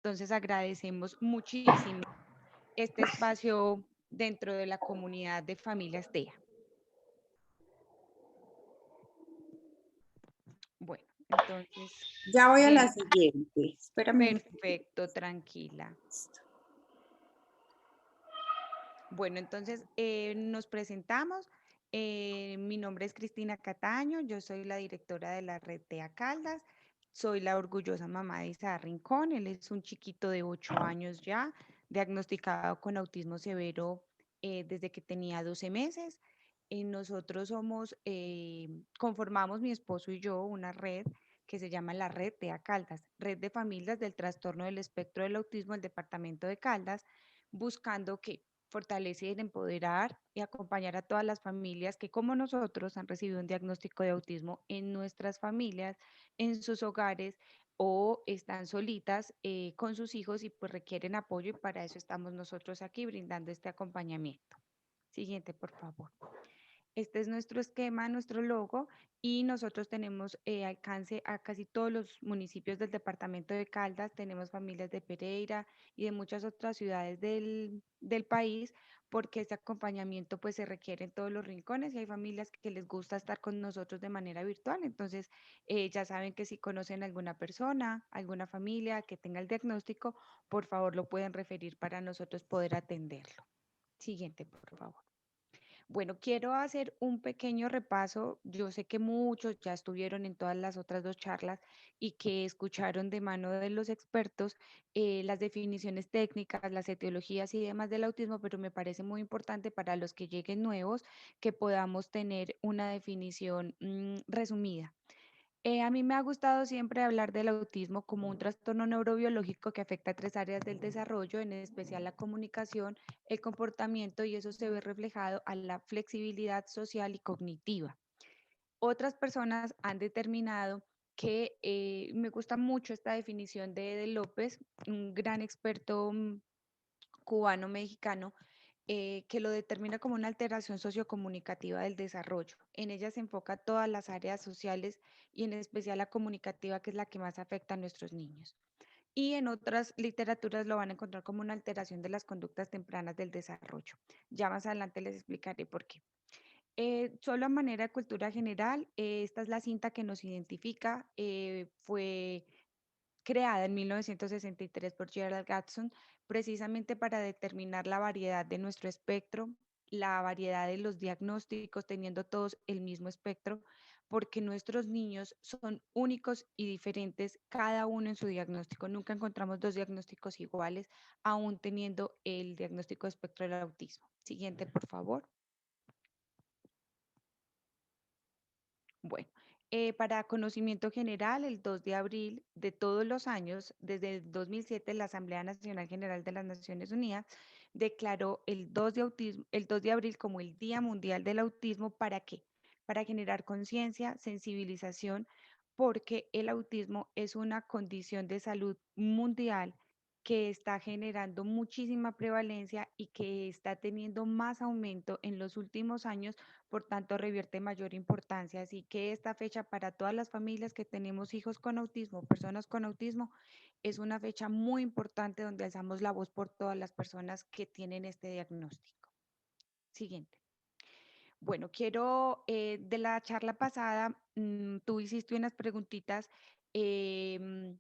Entonces agradecemos muchísimo este espacio dentro de la comunidad de familias TEA. Bueno, entonces, Ya voy a la bien, siguiente. Espérame un momento. perfecto, tranquila. Bueno, entonces nos presentamos. Mi nombre es Cristina Cataño, yo soy la directora de la red TEA Caldas, soy la orgullosa mamá de Isaac Rincón, él es un chiquito de 8 años ya, diagnosticado con autismo severo desde que tenía 12 meses. Nosotros conformamos mi esposo y yo una red que se llama la red TEA Caldas, Red de Familias del Trastorno del Espectro del Autismo del Departamento de Caldas, buscando que fortalecer, empoderar y acompañar a todas las familias que como nosotros han recibido un diagnóstico de autismo en nuestras familias, en sus hogares o están solitas con sus hijos y pues requieren apoyo y para eso estamos nosotros aquí brindando este acompañamiento. Siguiente, por favor. Este es nuestro esquema, nuestro logo y nosotros tenemos alcance a casi todos los municipios del departamento de Caldas, tenemos familias de Pereira y de muchas otras ciudades del país porque este acompañamiento pues se requiere en todos los rincones y hay familias que les gusta estar con nosotros de manera virtual, entonces ya saben que si conocen alguna persona, alguna familia que tenga el diagnóstico, por favor lo pueden referir para nosotros poder atenderlo. Siguiente, por favor. Bueno, quiero hacer un pequeño repaso. Yo sé que muchos ya estuvieron en todas las otras dos charlas y que escucharon de mano de los expertos las definiciones técnicas, las etiologías y demás del autismo, pero me parece muy importante para los que lleguen nuevos que podamos tener una definición resumida. A mí me ha gustado siempre hablar del autismo como un trastorno neurobiológico que afecta a tres áreas del desarrollo, en especial la comunicación, el comportamiento, y eso se ve reflejado a la flexibilidad social y cognitiva. Otras personas han determinado que me gusta mucho esta definición de López, un gran experto cubano-mexicano, que lo determina como una alteración sociocomunicativa del desarrollo. En ella se enfoca todas las áreas sociales y en especial la comunicativa, que es la que más afecta a nuestros niños. Y en otras literaturas lo van a encontrar como una alteración de las conductas tempranas del desarrollo. Ya más adelante les explicaré por qué. Solo a manera de cultura general, esta es la cinta que nos identifica. Fue creada en 1963 por Gerald Gatson, precisamente para determinar la variedad de nuestro espectro, la variedad de los diagnósticos, teniendo todos el mismo espectro, porque nuestros niños son únicos y diferentes, cada uno en su diagnóstico. Nunca encontramos dos diagnósticos iguales, aún teniendo el diagnóstico de espectro del autismo. Siguiente, por favor. Bueno, para conocimiento general, el 2 de abril de todos los años, desde el 2007, la Asamblea Nacional General de las Naciones Unidas declaró el 2 de abril como el Día Mundial del Autismo. ¿Para qué? Para generar conciencia, sensibilización, porque el autismo es una condición de salud mundial que está generando muchísima prevalencia y que está teniendo más aumento en los últimos años, por tanto revierte mayor importancia. Así que esta fecha para todas las familias que tenemos hijos con autismo, personas con autismo, es una fecha muy importante donde alzamos la voz por todas las personas que tienen este diagnóstico. Siguiente. Bueno, quiero, de la charla pasada, tú hiciste unas preguntitas em,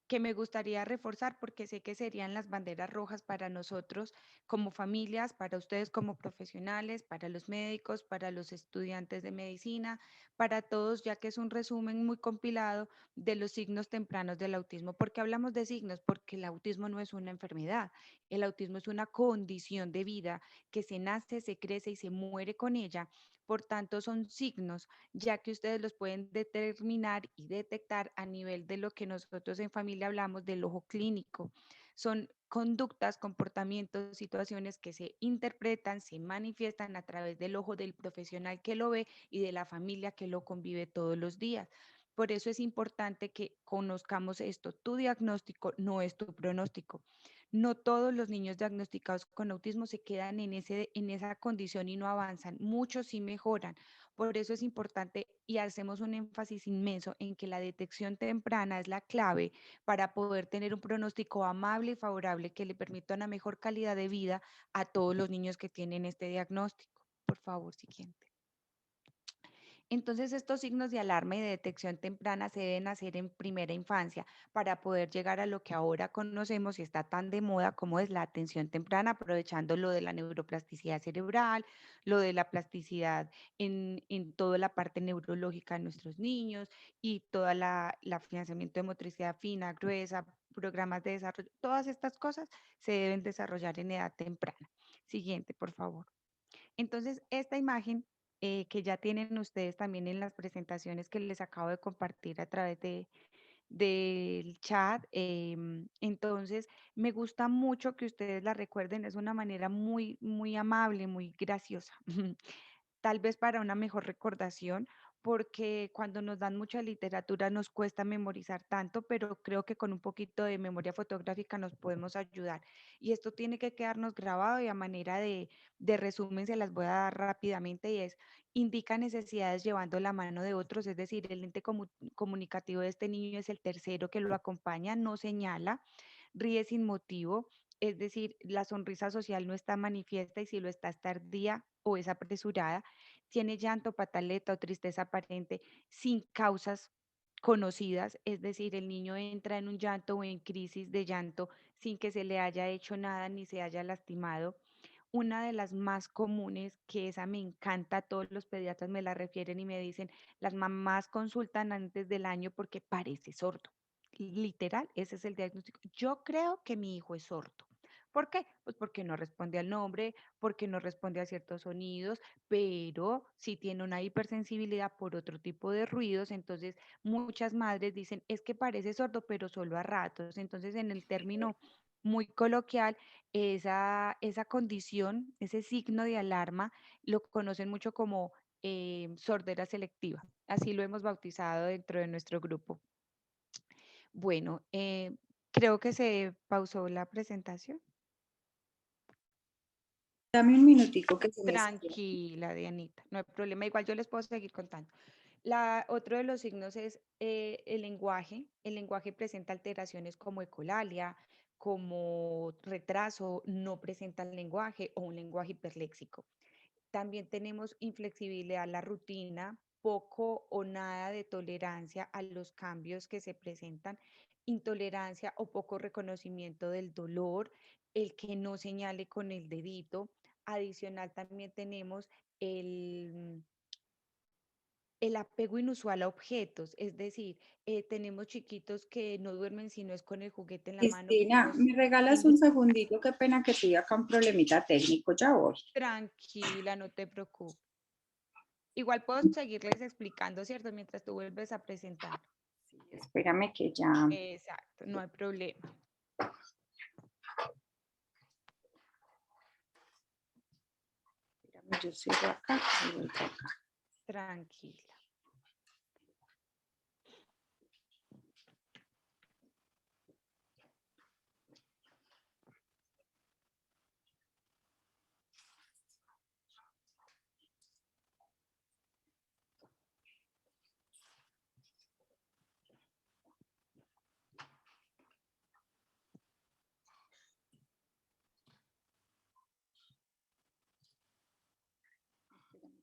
que me gustaría reforzar porque sé que serían las banderas rojas para nosotros como familias, para ustedes como profesionales, para los médicos, para los estudiantes de medicina, para todos, ya que es un resumen muy compilado de los signos tempranos del autismo. ¿Por qué hablamos de signos? Porque el autismo no es una enfermedad, el autismo es una condición de vida que se nace, se crece y se muere con ella. Por tanto, son signos ya que ustedes los pueden determinar y detectar a nivel de lo que nosotros en familia hablamos del ojo clínico. Son conductas, comportamientos, situaciones que se interpretan, se manifiestan a través del ojo del profesional que lo ve y de la familia que lo convive todos los días. Por eso es importante que conozcamos esto. Tu diagnóstico no es tu pronóstico. No todos los niños diagnosticados con autismo se quedan en esa condición y no avanzan. Muchos sí mejoran. Por eso es importante y hacemos un énfasis inmenso en que la detección temprana es la clave para poder tener un pronóstico amable y favorable que le permita una mejor calidad de vida a todos los niños que tienen este diagnóstico. Por favor, siguiente. Entonces, estos signos de alarma y de detección temprana se deben hacer en primera infancia para poder llegar a lo que ahora conocemos y está tan de moda como es la atención temprana, aprovechando lo de la neuroplasticidad cerebral, lo de la plasticidad en toda la parte neurológica de nuestros niños y toda la financiamiento de motricidad fina, gruesa, programas de desarrollo, todas estas cosas se deben desarrollar en edad temprana. Siguiente, por favor. Entonces, esta imagen que ya tienen ustedes también en las presentaciones que les acabo de compartir a través del chat, entonces me gusta mucho que ustedes la recuerden, es una manera muy, muy amable, muy graciosa. Tal vez para una mejor recordación, porque cuando nos dan mucha literatura nos cuesta memorizar tanto, pero creo que con un poquito de memoria fotográfica nos podemos ayudar. Y esto tiene que quedarnos grabado y a manera de resumen se las voy a dar rápidamente y es, indica necesidades llevando la mano de otros, es decir, el ente comunicativo de este niño es el tercero que lo acompaña, no señala, ríe sin motivo, es decir, la sonrisa social no está manifiesta y si lo está, es tardía o es apresurada, tiene llanto, pataleta o tristeza aparente sin causas conocidas, es decir, el niño entra en un llanto o en crisis de llanto sin que se le haya hecho nada ni se haya lastimado. Una de las más comunes, que esa me encanta, todos los pediatras me la refieren y me dicen, las mamás consultan antes del año porque parece sordo. Literal, ese es el diagnóstico. Yo creo que mi hijo es sordo. ¿Por qué? Pues porque no responde al nombre, porque no responde a ciertos sonidos, pero si tiene una hipersensibilidad por otro tipo de ruidos, entonces muchas madres dicen, es que parece sordo, pero solo a ratos. Entonces, en el término muy coloquial, esa condición, ese signo de alarma, lo conocen mucho como sordera selectiva. Así lo hemos bautizado dentro de nuestro grupo. Bueno, creo que se pausó la presentación. Dame un minutico que se me salió. Tranquila, Dianita, no hay problema. Igual yo les puedo seguir contando. Otro de los signos es el lenguaje. El lenguaje presenta alteraciones como ecolalia, como retraso, no presenta el lenguaje o un lenguaje hiperléxico. También tenemos inflexibilidad a la rutina, poco o nada de tolerancia a los cambios que se presentan, intolerancia o poco reconocimiento del dolor, el que no señale con el dedito. Adicional también tenemos el, el apego inusual a objetos, es decir, tenemos chiquitos que no duermen si no es con el juguete en la mano, que si Cristina, no, ¿me regalas un segundito? Qué pena que tuve acá un problemita técnico, ya voy. tranquila, no te preocupes. Igual puedo seguirles explicando, ¿cierto? Mientras tú vuelves a presentar. Espérame que ya, Exacto, no hay problema. espérame, yo sigo acá y vuelvo acá. Tranquila.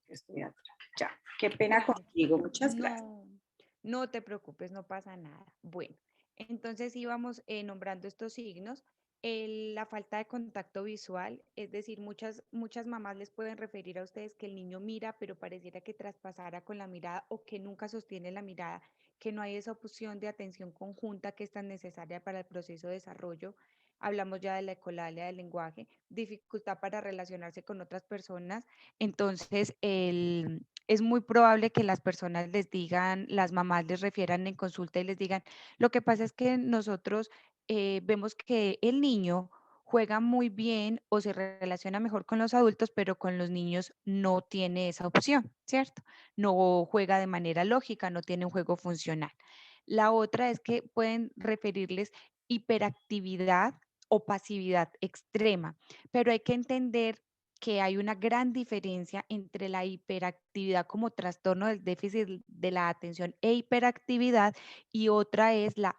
Estoy atrás. Ya, qué pena contigo, Tranquila. muchas gracias. No, no te preocupes, no pasa nada. Bueno, entonces íbamos nombrando estos signos. La falta de contacto visual, es decir, muchas mamás les pueden referir a ustedes que el niño mira, pero pareciera que traspasara con la mirada o que nunca sostiene la mirada, que no hay esa opción de atención conjunta que es tan necesaria para el proceso de desarrollo. Hablamos ya de la ecolalia del lenguaje, dificultad para relacionarse con otras personas. Entonces, es muy probable que las personas les digan, las mamás les refieran en consulta y les digan, lo que pasa es que nosotros vemos que el niño juega muy bien o se relaciona mejor con los adultos, pero con los niños no tiene esa opción, ¿cierto? No juega de manera lógica, no tiene un juego funcional. La otra es que pueden referirles hiperactividad o pasividad extrema, pero hay que entender que hay una gran diferencia entre la hiperactividad como trastorno del déficit de la atención e hiperactividad y otra es la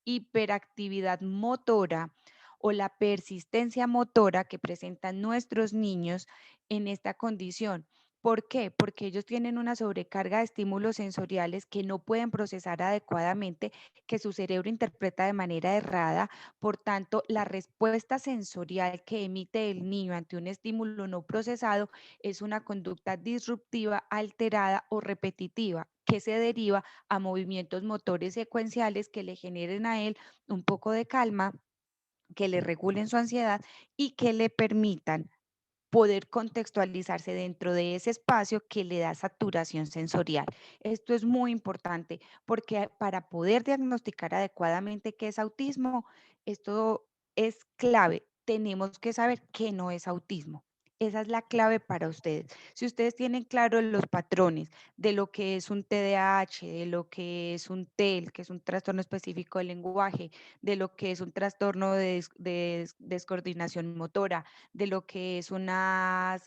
hiperactividad motora o la persistencia motora que presentan nuestros niños en esta condición. ¿Por qué? Porque ellos tienen una sobrecarga de estímulos sensoriales que no pueden procesar adecuadamente, que su cerebro interpreta de manera errada. Por tanto, la respuesta sensorial que emite el niño ante un estímulo no procesado es una conducta disruptiva, alterada o repetitiva que se deriva a movimientos motores secuenciales que le generen a él un poco de calma, que le regulen su ansiedad y que le permitan poder contextualizarse dentro de ese espacio que le da saturación sensorial. Esto es muy importante porque para poder diagnosticar adecuadamente qué es autismo, esto es clave. Tenemos que saber qué no es autismo. Esa es la clave para ustedes. Si ustedes tienen claro los patrones de lo que es un TDAH, de lo que es un TEL, que es un trastorno específico del lenguaje, de lo que es un trastorno de, de descoordinación motora, de lo que es unas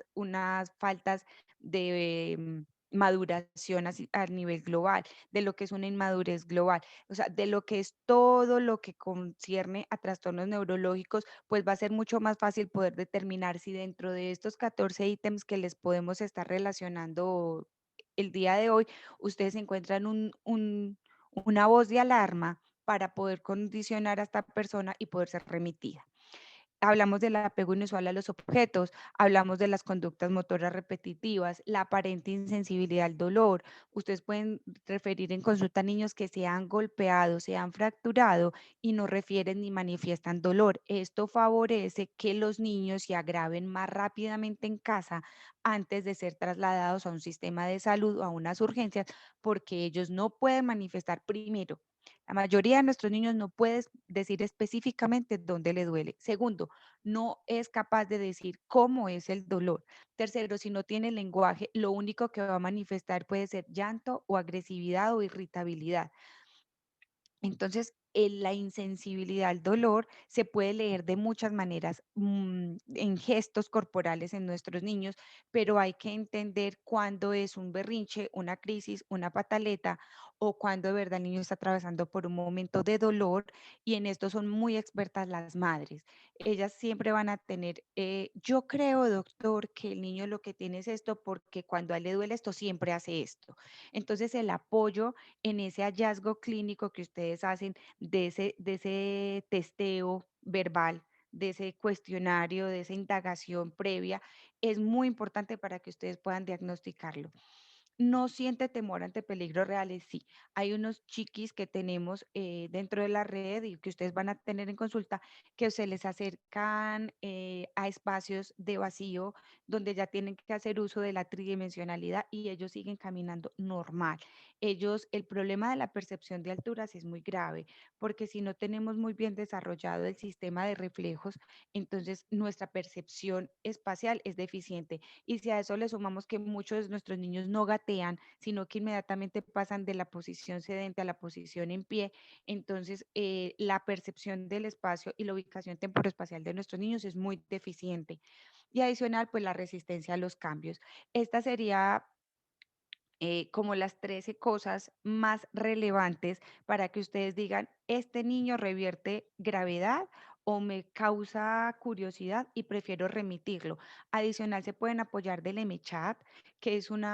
faltas de maduración a nivel global, de lo que es una inmadurez global, o sea, de lo que es todo lo que concierne a trastornos neurológicos, pues va a ser mucho más fácil poder determinar si dentro de estos 14 ítems que les podemos estar relacionando el día de hoy, ustedes encuentran una voz de alarma para poder condicionar a esta persona y poder ser remitida. Hablamos del apego inusual a los objetos, hablamos de las conductas motoras repetitivas, la aparente insensibilidad al dolor. Ustedes pueden referir en consulta a niños que se han golpeado, se han fracturado y no refieren ni manifiestan dolor. Esto favorece que los niños se agraven más rápidamente en casa antes de ser trasladados a un sistema de salud o a unas urgencias, porque ellos no pueden manifestar primero. La mayoría de nuestros niños no puede decir específicamente dónde le duele. Segundo, no es capaz de decir cómo es el dolor. Tercero, si no tiene lenguaje, lo único que va a manifestar puede ser llanto o agresividad o irritabilidad. Entonces, la insensibilidad al dolor se puede leer de muchas maneras, en gestos corporales en nuestros niños, pero hay que entender cuándo es un berrinche, una crisis, una pataleta o cuando de verdad el niño está atravesando por un momento de dolor y en esto son muy expertas las madres. Ellas siempre van a tener, yo creo, doctor, que el niño lo que tiene es esto porque cuando a él le duele esto siempre hace esto. Entonces, el apoyo en ese hallazgo clínico que ustedes hacen de ese testeo verbal, de ese cuestionario, de esa indagación previa, es muy importante para que ustedes puedan diagnosticarlo. No siente temor ante peligros reales, sí. Hay unos chiquis que tenemos dentro de la red y que ustedes van a tener en consulta que se les acercan a espacios de vacío donde ya tienen que hacer uso de la tridimensionalidad y ellos siguen caminando normal. El problema de la percepción de alturas es muy grave porque si no tenemos muy bien desarrollado el sistema de reflejos, entonces nuestra percepción espacial es deficiente. Y si a eso le sumamos que muchos de nuestros niños no gatean, sino que inmediatamente pasan de la posición sedente a la posición en pie, entonces la percepción del espacio y la ubicación temporoespacial de nuestros niños es muy deficiente. Y adicional, pues la resistencia a los cambios. Esta sería como las 13 cosas más relevantes para que ustedes digan, este niño revierte gravedad o me causa curiosidad y prefiero remitirlo. Adicional, se pueden apoyar del MChat, que es un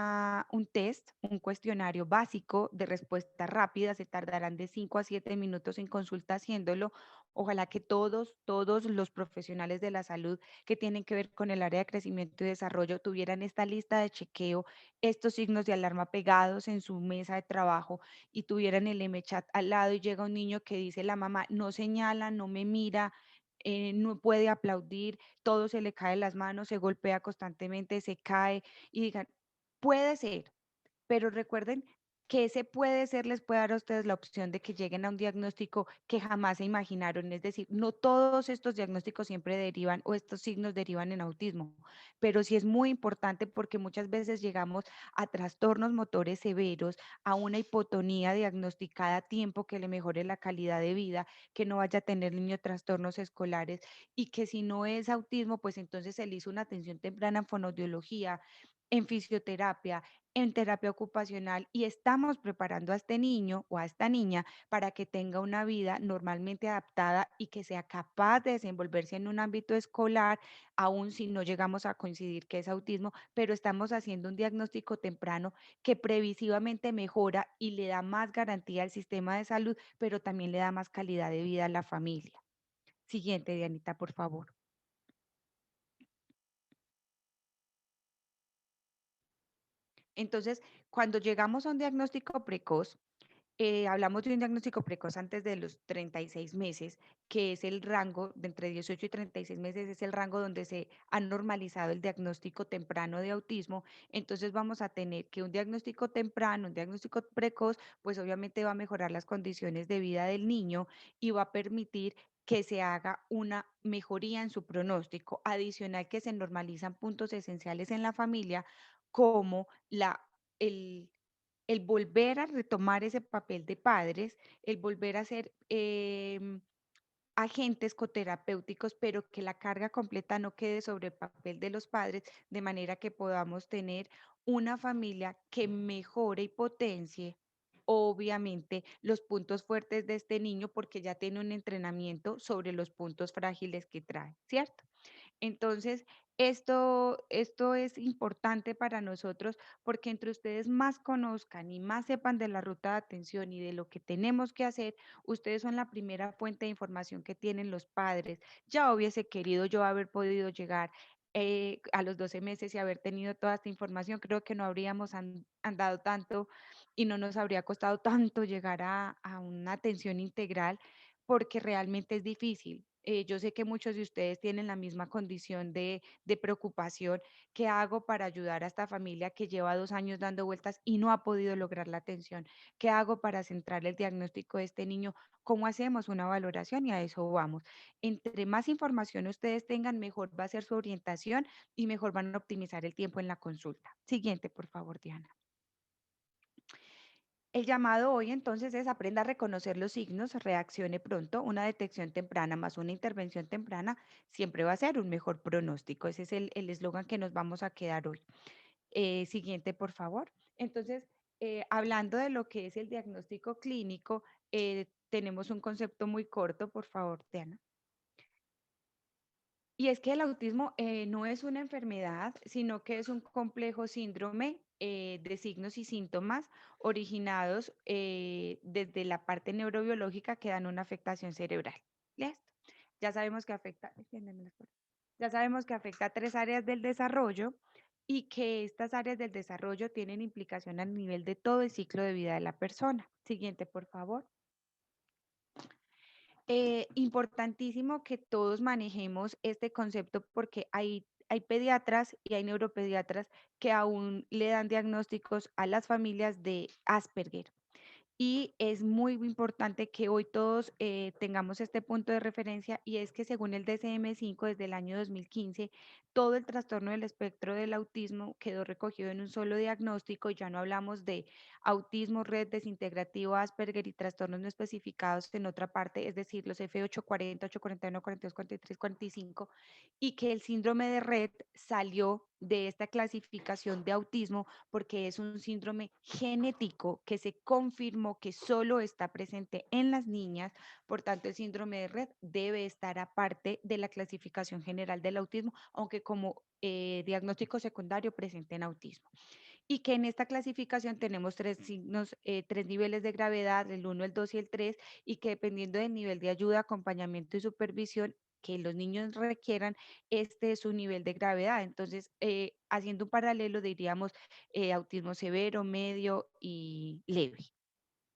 test, un cuestionario básico de respuesta rápida. Se tardarán de 5 a 7 minutos en consulta haciéndolo. Ojalá que todos los profesionales de la salud que tienen que ver con el área de crecimiento y desarrollo tuvieran esta lista de chequeo, estos signos de alarma pegados en su mesa de trabajo y tuvieran el M-Chat al lado y llega un niño que dice la mamá no señala, no me mira, no puede aplaudir, todo se le cae en las manos, se golpea constantemente, se cae y digan, puede ser, pero recuerden que ese puede ser les puede dar a ustedes la opción de que lleguen a un diagnóstico que jamás se imaginaron. Es decir, no todos estos diagnósticos siempre derivan o estos signos derivan en autismo, pero sí es muy importante porque muchas veces llegamos a trastornos motores severos, a una hipotonía diagnosticada a tiempo que le mejore la calidad de vida, que no vaya a tener niño trastornos escolares y que si no es autismo, pues entonces se le hizo una atención temprana en fonoaudiología, en fisioterapia, en terapia ocupacional y estamos preparando a este niño o a esta niña para que tenga una vida normalmente adaptada y que sea capaz de desenvolverse en un ámbito escolar, aun si no llegamos a coincidir que es autismo, pero estamos haciendo un diagnóstico temprano que previsivamente mejora y le da más garantía al sistema de salud, pero también le da más calidad de vida a la familia. Siguiente, Dianita, por favor. Entonces, cuando llegamos a un diagnóstico precoz, hablamos de un diagnóstico precoz antes de los 36 meses, que es el rango de entre 18 y 36 meses, es el rango donde se ha normalizado el diagnóstico temprano de autismo. Entonces vamos a tener que un diagnóstico temprano, un diagnóstico precoz, pues obviamente va a mejorar las condiciones de vida del niño y va a permitir que se haga una mejoría en su pronóstico, adicional que se normalizan puntos esenciales en la familia como el, el volver a retomar ese papel de padres, el volver a ser agentes coterapéuticos, pero que la carga completa no quede sobre el papel de los padres, de manera que podamos tener una familia que mejore y potencie, obviamente, los puntos fuertes de este niño, porque ya tiene un entrenamiento sobre los puntos frágiles que trae, ¿cierto? Entonces, esto es importante para nosotros porque entre ustedes más conozcan y más sepan de la ruta de atención y de lo que tenemos que hacer, ustedes son la primera fuente de información que tienen los padres. Ya hubiese querido yo haber podido llegar a los 12 meses y haber tenido toda esta información. Creo que no habríamos andado tanto y no nos habría costado tanto llegar a una atención integral porque realmente es difícil. Yo sé que muchos de ustedes tienen la misma condición de preocupación. ¿Qué hago para ayudar a esta familia que lleva 2 años dando vueltas y no ha podido lograr la atención? ¿Qué hago para centrar el diagnóstico de este niño? ¿Cómo hacemos una valoración? Y a eso vamos. Entre más información ustedes tengan, mejor va a ser su orientación y mejor van a optimizar el tiempo en la consulta. Siguiente, por favor, Diana. El llamado hoy entonces es aprenda a reconocer los signos, reaccione pronto, una detección temprana más una intervención temprana siempre va a ser un mejor pronóstico. Ese es el eslogan que nos vamos a quedar hoy. Siguiente, por favor. Entonces, hablando de lo que es el diagnóstico clínico, tenemos un concepto muy corto, por favor, Diana. Y es que el autismo no es una enfermedad, sino que es un complejo síndrome de signos y síntomas originados desde la parte neurobiológica que dan una afectación cerebral. ¿Listo? Ya sabemos que afecta, ya sabemos que afecta a 3 áreas del desarrollo y que estas áreas del desarrollo tienen implicación a nivel de todo el ciclo de vida de la persona. Siguiente, por favor. Importantísimo que todos manejemos este concepto porque hay pediatras y hay neuropediatras que aún le dan diagnósticos a las familias de Asperger. Y es muy importante que hoy todos tengamos este punto de referencia y es que según el DSM-5 desde el año 2015, todo el trastorno del espectro del autismo quedó recogido en un solo diagnóstico. Ya no hablamos de autismo, red, desintegrativo, Asperger y trastornos no especificados en otra parte, es decir, los F840, 841, 42, 43, 45, y que el síndrome de red salió de esta clasificación de autismo porque es un síndrome genético que se confirmó que solo está presente en las niñas, por tanto el síndrome de red debe estar aparte de la clasificación general del autismo, aunque como diagnóstico secundario presente en autismo. Y que en esta clasificación tenemos tres signos, tres niveles de gravedad, el 1, el 2 y el 3, y que dependiendo del nivel de ayuda, acompañamiento y supervisión que los niños requieran, este es su nivel de gravedad. Entonces, haciendo un paralelo, diríamos autismo severo, medio y leve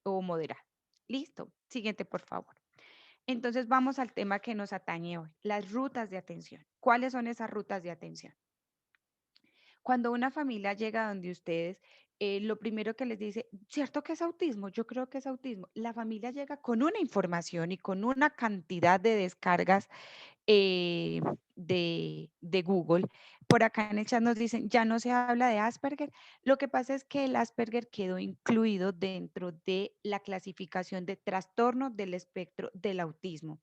o moderado. Listo. Siguiente, por favor. Entonces, vamos al tema que nos atañe hoy, las rutas de atención. ¿Cuáles son esas rutas de atención? Cuando una familia llega donde ustedes, lo primero que les dice, ¿cierto que es autismo? Yo creo que es autismo. La familia llega con una información y con una cantidad de descargas eh, de Google. Por acá en el chat nos dicen, ya no se habla de Asperger. Lo que pasa es que el Asperger quedó incluido dentro de la clasificación de trastorno del espectro del autismo.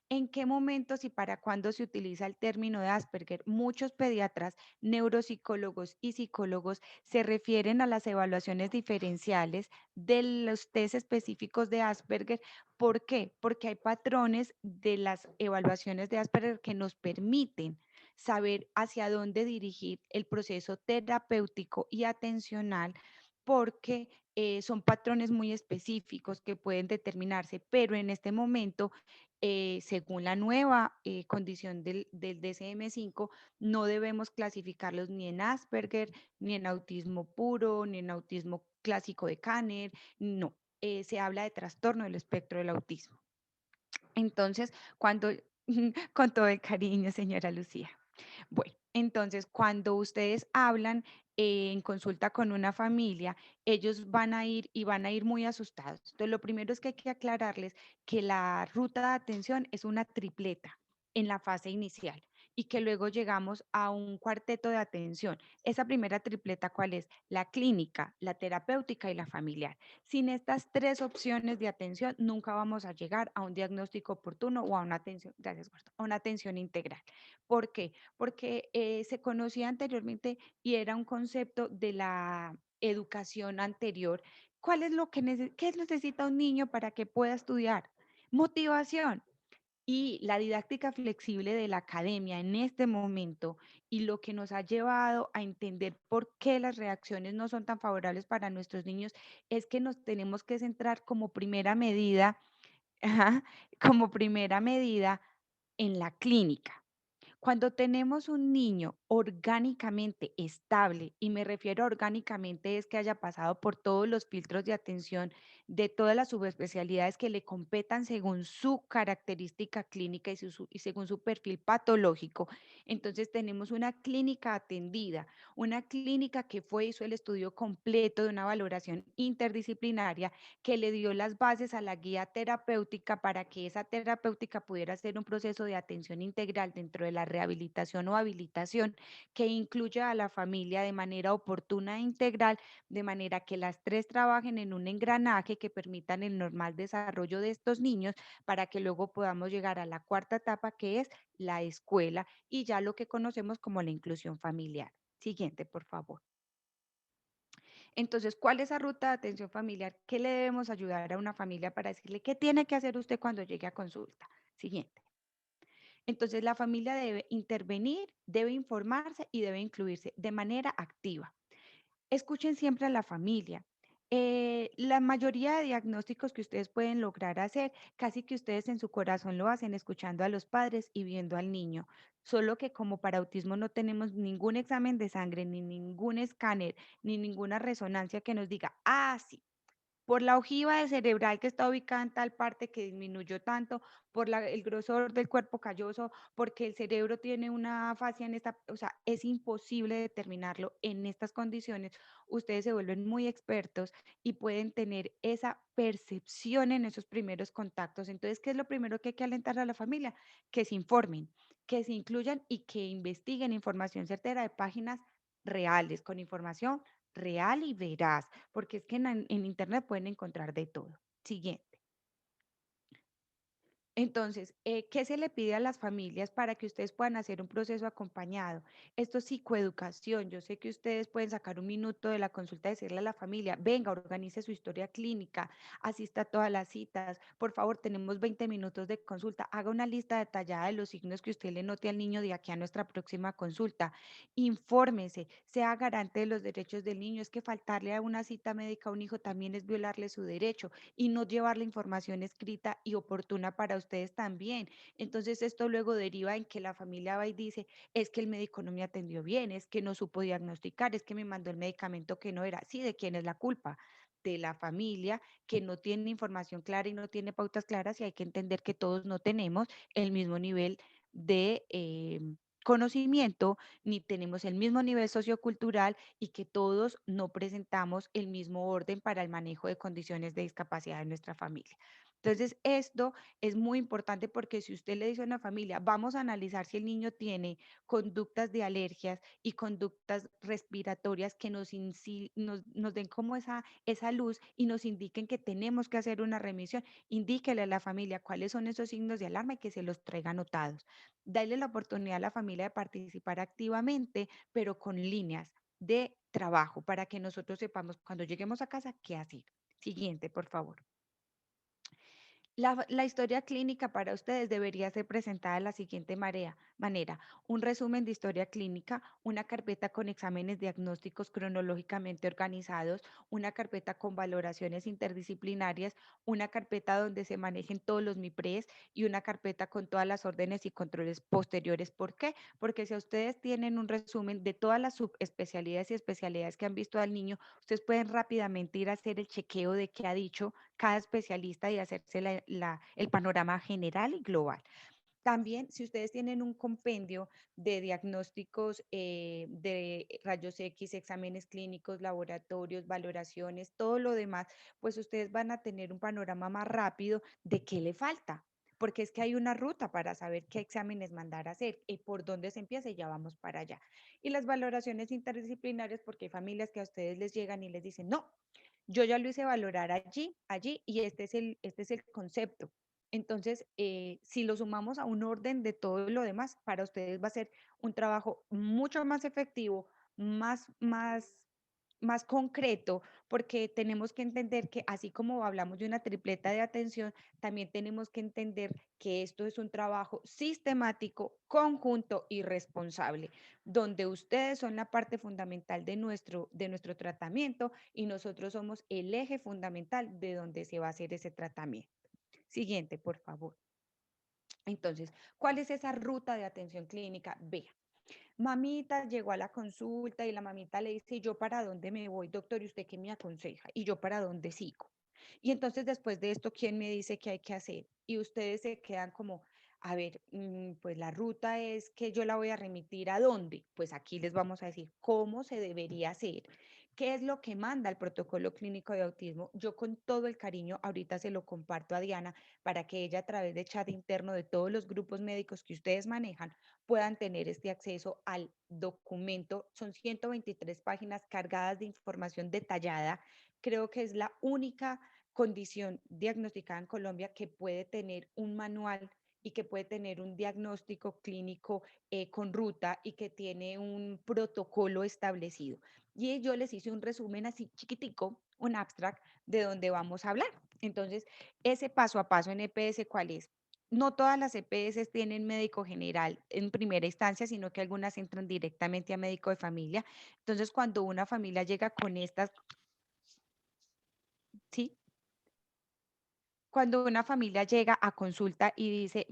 ¿En qué momentos y para cuándo se utiliza el término de Asperger? Muchos pediatras, neuropsicólogos y psicólogos se refieren a las evaluaciones diferenciales de los test específicos de Asperger. ¿Por qué? Porque hay patrones de las evaluaciones de Asperger que nos permiten saber hacia dónde dirigir el proceso terapéutico y atencional porque son patrones muy específicos que pueden determinarse, pero en este momento según la nueva condición del DSM-5, no debemos clasificarlos ni en Asperger, ni en autismo puro, ni en autismo clásico de Kanner, no, se habla de trastorno del espectro del autismo. Entonces, cuando, con todo el cariño, señora Lucía. Bueno, entonces cuando ustedes hablan en consulta con una familia, ellos van a ir y van a ir muy asustados. Entonces, lo primero es que hay que aclararles que la ruta de atención es una tripleta en la fase inicial y que luego llegamos a un cuarteto de atención. Esa primera tripleta, ¿cuál es? La clínica, la terapéutica y la familiar. Sin estas tres opciones de atención, nunca vamos a llegar a un diagnóstico oportuno o a una atención, gracias, Gordo, a una atención integral. ¿Por qué? Porque se conocía anteriormente y era un concepto de la educación anterior. ¿Cuál es lo que qué necesita un niño para que pueda estudiar? Motivación. Y la didáctica flexible de la academia en este momento y lo que nos ha llevado a entender por qué las reacciones no son tan favorables para nuestros niños es que nos tenemos que centrar como primera medida, ajá, como primera medida en la clínica. Cuando tenemos un niño orgánicamente estable, y me refiero a orgánicamente es que haya pasado por todos los filtros de atención de todas las subespecialidades que le competan según su característica clínica y según su perfil patológico, entonces tenemos una clínica atendida, una clínica que fue, hizo el estudio completo de una valoración interdisciplinaria que le dio las bases a la guía terapéutica para que esa terapéutica pudiera ser un proceso de atención integral dentro de la rehabilitación o habilitación que incluya a la familia de manera oportuna e integral, de manera que las tres trabajen en un engranaje que permitan el normal desarrollo de estos niños para que luego podamos llegar a la cuarta etapa que es la escuela y ya lo que conocemos como la inclusión familiar. Siguiente, por favor. Entonces, ¿cuál es esa ruta de atención familiar? ¿Qué le debemos ayudar a una familia para decirle qué tiene que hacer usted cuando llegue a consulta? Siguiente. Entonces, la familia debe intervenir, debe informarse y debe incluirse de manera activa. Escuchen siempre a la familia. La mayoría de diagnósticos que ustedes pueden lograr hacer, casi que ustedes en su corazón lo hacen escuchando a los padres y viendo al niño. Solo que como para autismo no tenemos ningún examen de sangre, ni ningún escáner, ni ninguna resonancia que nos diga, ah, sí, por la ojiva de cerebral que está ubicada en tal parte que disminuyó tanto, por el grosor del cuerpo calloso, porque el cerebro tiene una fascia en esta, o sea, es imposible determinarlo en estas condiciones. Ustedes se vuelven muy expertos y pueden tener esa percepción en esos primeros contactos. Entonces, ¿qué es lo primero que hay que alentar a la familia? Que se informen, que se incluyan y que investiguen información certera de páginas reales, con información real y veraz, porque es que en internet pueden encontrar de todo. Siguiente. Entonces, ¿qué se le pide a las familias para que ustedes puedan hacer un proceso acompañado? Esto es psicoeducación. Yo sé que ustedes pueden sacar un minuto de la consulta y decirle a la familia, venga, organice su historia clínica, asista a todas las citas, por favor, tenemos 20 minutos de consulta, haga una lista detallada de los signos que usted le note al niño de aquí a nuestra próxima consulta, infórmese, sea garante de los derechos del niño. Es que faltarle a una cita médica a un hijo también es violarle su derecho y no llevar la información escrita y oportuna para ustedes también. Entonces esto luego deriva en que la familia va y dice, es que el médico no me atendió bien, es que no supo diagnosticar, es que me mandó el medicamento que no era. Sí, ¿de quién es la culpa? De la familia que no tiene información clara y no tiene pautas claras y hay que entender que todos no tenemos el mismo nivel de conocimiento, ni tenemos el mismo nivel sociocultural y que todos no presentamos el mismo orden para el manejo de condiciones de discapacidad en nuestra familia. Entonces, esto es muy importante porque si usted le dice a una familia, vamos a analizar si el niño tiene conductas de alergias y conductas respiratorias que nos den como esa luz y nos indiquen que tenemos que hacer una remisión, indíquele a la familia cuáles son esos signos de alarma y que se los traiga anotados. Dale la oportunidad a la familia de participar activamente, pero con líneas de trabajo para que nosotros sepamos cuando lleguemos a casa qué hacer. Siguiente, por favor. La historia clínica para ustedes debería ser presentada de la siguiente manera. Un resumen de historia clínica, una carpeta con exámenes diagnósticos cronológicamente organizados, una carpeta con valoraciones interdisciplinarias, una carpeta donde se manejen todos los MIPRES y una carpeta con todas las órdenes y controles posteriores. ¿Por qué? Porque si ustedes tienen un resumen de todas las subespecialidades y especialidades que han visto al niño, ustedes pueden rápidamente ir a hacer el chequeo de qué ha dicho cada especialista y hacerse el panorama general y global. También, si ustedes tienen un compendio de diagnósticos de rayos X, exámenes clínicos, laboratorios, valoraciones, todo lo demás, pues ustedes van a tener un panorama más rápido de qué le falta. Porque es que hay una ruta para saber qué exámenes mandar a hacer y por dónde se empieza y ya vamos para allá. Y las valoraciones interdisciplinarias, porque hay familias que a ustedes les llegan y les dicen, no, yo ya lo hice valorar allí, y este es el concepto. Entonces, si lo sumamos a un orden de todo lo demás, para ustedes va a ser un trabajo mucho más efectivo, más concreto, porque tenemos que entender que así como hablamos de una tripleta de atención, también tenemos que entender que esto es un trabajo sistemático, conjunto y responsable, donde ustedes son la parte fundamental de nuestro tratamiento y nosotros somos el eje fundamental de donde se va a hacer ese tratamiento. Siguiente, por favor. Entonces, ¿cuál es esa ruta de atención clínica? Vea, mamita llegó a la consulta y la mamita le dice, ¿y yo para dónde me voy, doctor? ¿Y usted qué me aconseja? ¿Y yo para dónde sigo? Y entonces después de esto, ¿quién me dice qué hay que hacer? Y ustedes se quedan como, a ver, pues la ruta es que yo la voy a remitir a dónde. Pues aquí les vamos a decir cómo se debería hacer. ¿Qué es lo que manda el protocolo clínico de autismo? Yo con todo el cariño ahorita se lo comparto a Diana para que ella a través de chat interno de todos los grupos médicos que ustedes manejan puedan tener este acceso al documento. Son 123 páginas cargadas de información detallada. Creo que es la única condición diagnosticada en Colombia que puede tener un manual y que puede tener un diagnóstico clínico con ruta y que tiene un protocolo establecido. Y yo les hice un resumen así chiquitico, un abstract de donde vamos a hablar. Entonces, ese paso a paso en EPS, ¿cuál es? No todas las EPS tienen médico general en primera instancia, sino que algunas entran directamente a médico de familia. Entonces, cuando una familia llega con estas, ¿sí? Cuando una familia llega a consulta y dice,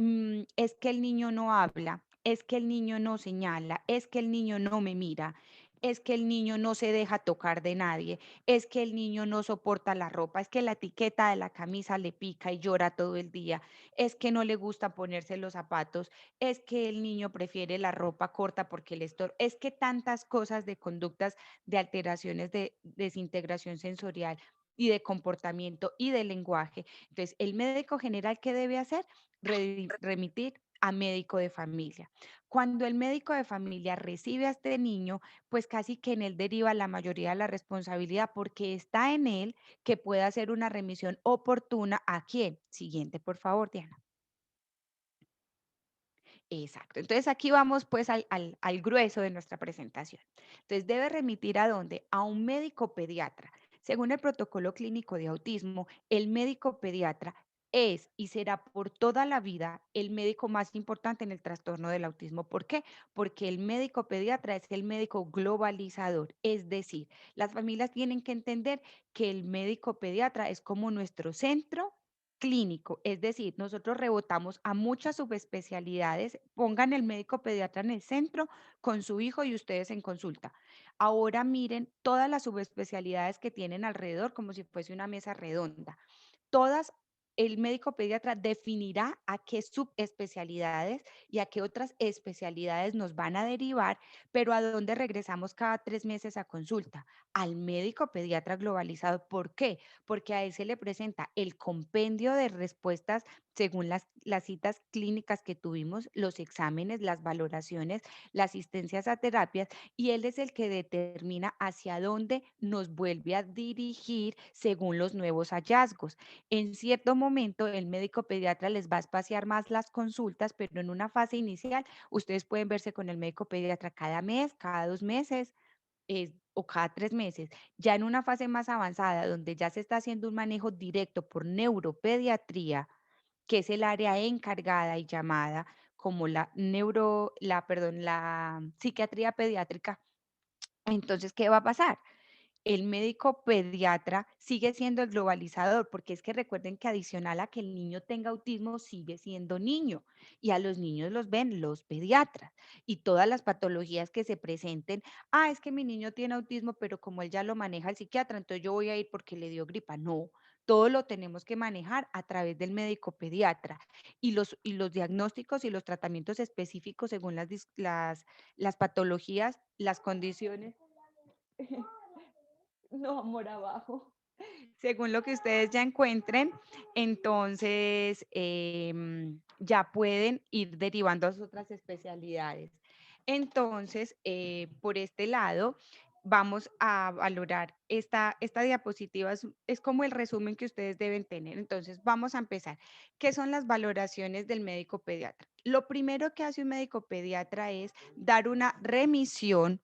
es que el niño no habla, es que el niño no señala, es que el niño no me mira, es que el niño no se deja tocar de nadie, es que el niño no soporta la ropa, es que la etiqueta de la camisa le pica y llora todo el día, es que no le gusta ponerse los zapatos, es que el niño prefiere la ropa corta porque le estorba, es que tantas cosas de conductas, de alteraciones de desintegración sensorial y de comportamiento y de lenguaje. Entonces, el médico general, ¿qué debe hacer? Remitir a médico de familia. Cuando el médico de familia recibe a este niño, pues casi que en él deriva la mayoría de la responsabilidad porque está en él que pueda hacer una remisión oportuna a quién. Siguiente, por favor, Diana. Exacto. Entonces aquí vamos pues al grueso de nuestra presentación. Entonces debe remitir a dónde? A un médico pediatra. Según el protocolo clínico de autismo, el médico pediatra es y será por toda la vida el médico más importante en el trastorno del autismo. ¿Por qué? Porque el médico pediatra es el médico globalizador. Es decir, las familias tienen que entender que el médico pediatra es como nuestro centro clínico, es decir, nosotros rebotamos a muchas subespecialidades, pongan el médico pediatra en el centro con su hijo y ustedes en consulta. Ahora miren todas las subespecialidades que tienen alrededor como si fuese una mesa redonda. Todas el médico pediatra definirá a qué subespecialidades y a qué otras especialidades nos van a derivar, pero a dónde regresamos cada 3 meses a consulta, al médico pediatra globalizado. ¿Por qué? Porque a él se le presenta el compendio de respuestas según las citas clínicas que tuvimos, los exámenes, las valoraciones, la asistencias a terapias, y él es el que determina hacia dónde nos vuelve a dirigir según los nuevos hallazgos. En cierto momento, el médico pediatra les va a espaciar más las consultas, pero en una fase inicial, ustedes pueden verse con el médico pediatra cada mes, cada 2 meses, o cada 3 meses. Ya en una fase más avanzada, donde ya se está haciendo un manejo directo por neuropediatría, que es el área encargada y llamada como la psiquiatría pediátrica. Entonces, ¿qué va a pasar? El médico pediatra sigue siendo el globalizador, porque es que recuerden que adicional a que el niño tenga autismo, sigue siendo niño y a los niños los ven los pediatras y todas las patologías que se presenten. Es que mi niño tiene autismo, pero como él ya lo maneja el psiquiatra, entonces yo voy a ir porque le dio gripa. No, todo lo tenemos que manejar a través del médico pediatra y los diagnósticos y los tratamientos específicos según las patologías, las condiciones. No, amor, abajo. Según lo que ustedes ya encuentren, entonces ya pueden ir derivando a sus otras especialidades. Entonces, por este lado, vamos a valorar esta diapositiva, es como el resumen que ustedes deben tener. Entonces, vamos a empezar. ¿Qué son las valoraciones del médico pediatra? Lo primero que hace un médico pediatra es dar una remisión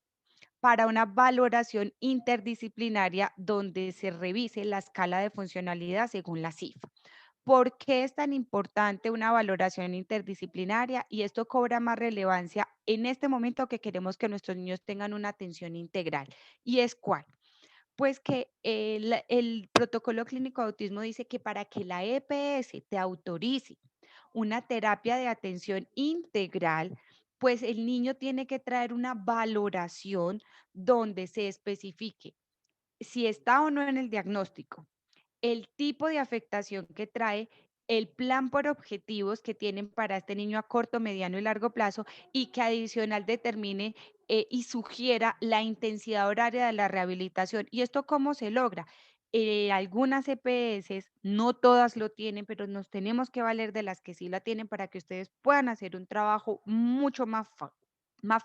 para una valoración interdisciplinaria donde se revise la escala de funcionalidad según la CIF. ¿Por qué es tan importante una valoración interdisciplinaria? Y esto cobra más relevancia en este momento que queremos que nuestros niños tengan una atención integral. ¿Y es cuál? Pues que el protocolo clínico de autismo dice que para que la EPS te autorice una terapia de atención integral, pues el niño tiene que traer una valoración donde se especifique si está o no en el diagnóstico, el tipo de afectación que trae, el plan por objetivos que tienen para este niño a corto, mediano y largo plazo y que adicional determine y sugiera la intensidad horaria de la rehabilitación. ¿Y esto cómo se logra? Algunas EPS, no todas lo tienen, pero nos tenemos que valer de las que sí la tienen para que ustedes puedan hacer un trabajo mucho más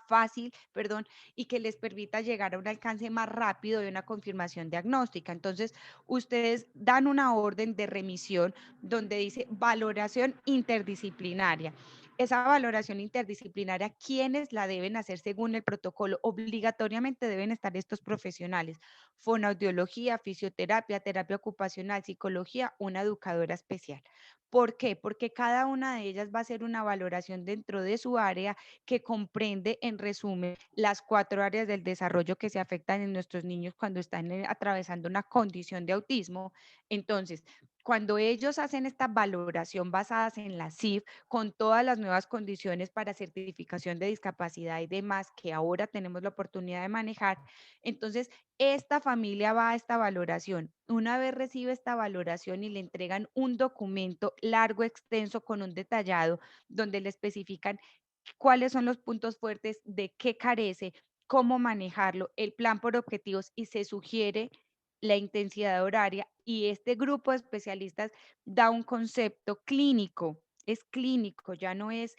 fácil, perdón, y que les permita llegar a un alcance más rápido de una confirmación diagnóstica. Entonces, ustedes dan una orden de remisión donde dice valoración interdisciplinaria. Esa valoración interdisciplinaria, ¿quiénes la deben hacer según el protocolo? Obligatoriamente deben estar estos profesionales: fonoaudiología, fisioterapia, terapia ocupacional, psicología, una educadora especial. ¿Por qué? Porque cada una de ellas va a hacer una valoración dentro de su área que comprende, en resumen, las 4 áreas del desarrollo que se afectan en nuestros niños cuando están atravesando una condición de autismo. Entonces, cuando ellos hacen esta valoración basadas en la CIF, con todas las nuevas condiciones para certificación de discapacidad y demás que ahora tenemos la oportunidad de manejar, entonces esta familia va a esta valoración. Una vez recibe esta valoración y le entregan un documento largo, extenso, con un detallado, donde le especifican cuáles son los puntos fuertes, de qué carece, cómo manejarlo, el plan por objetivos y se sugiere la intensidad horaria y este grupo de especialistas da un concepto clínico, es clínico, ya no es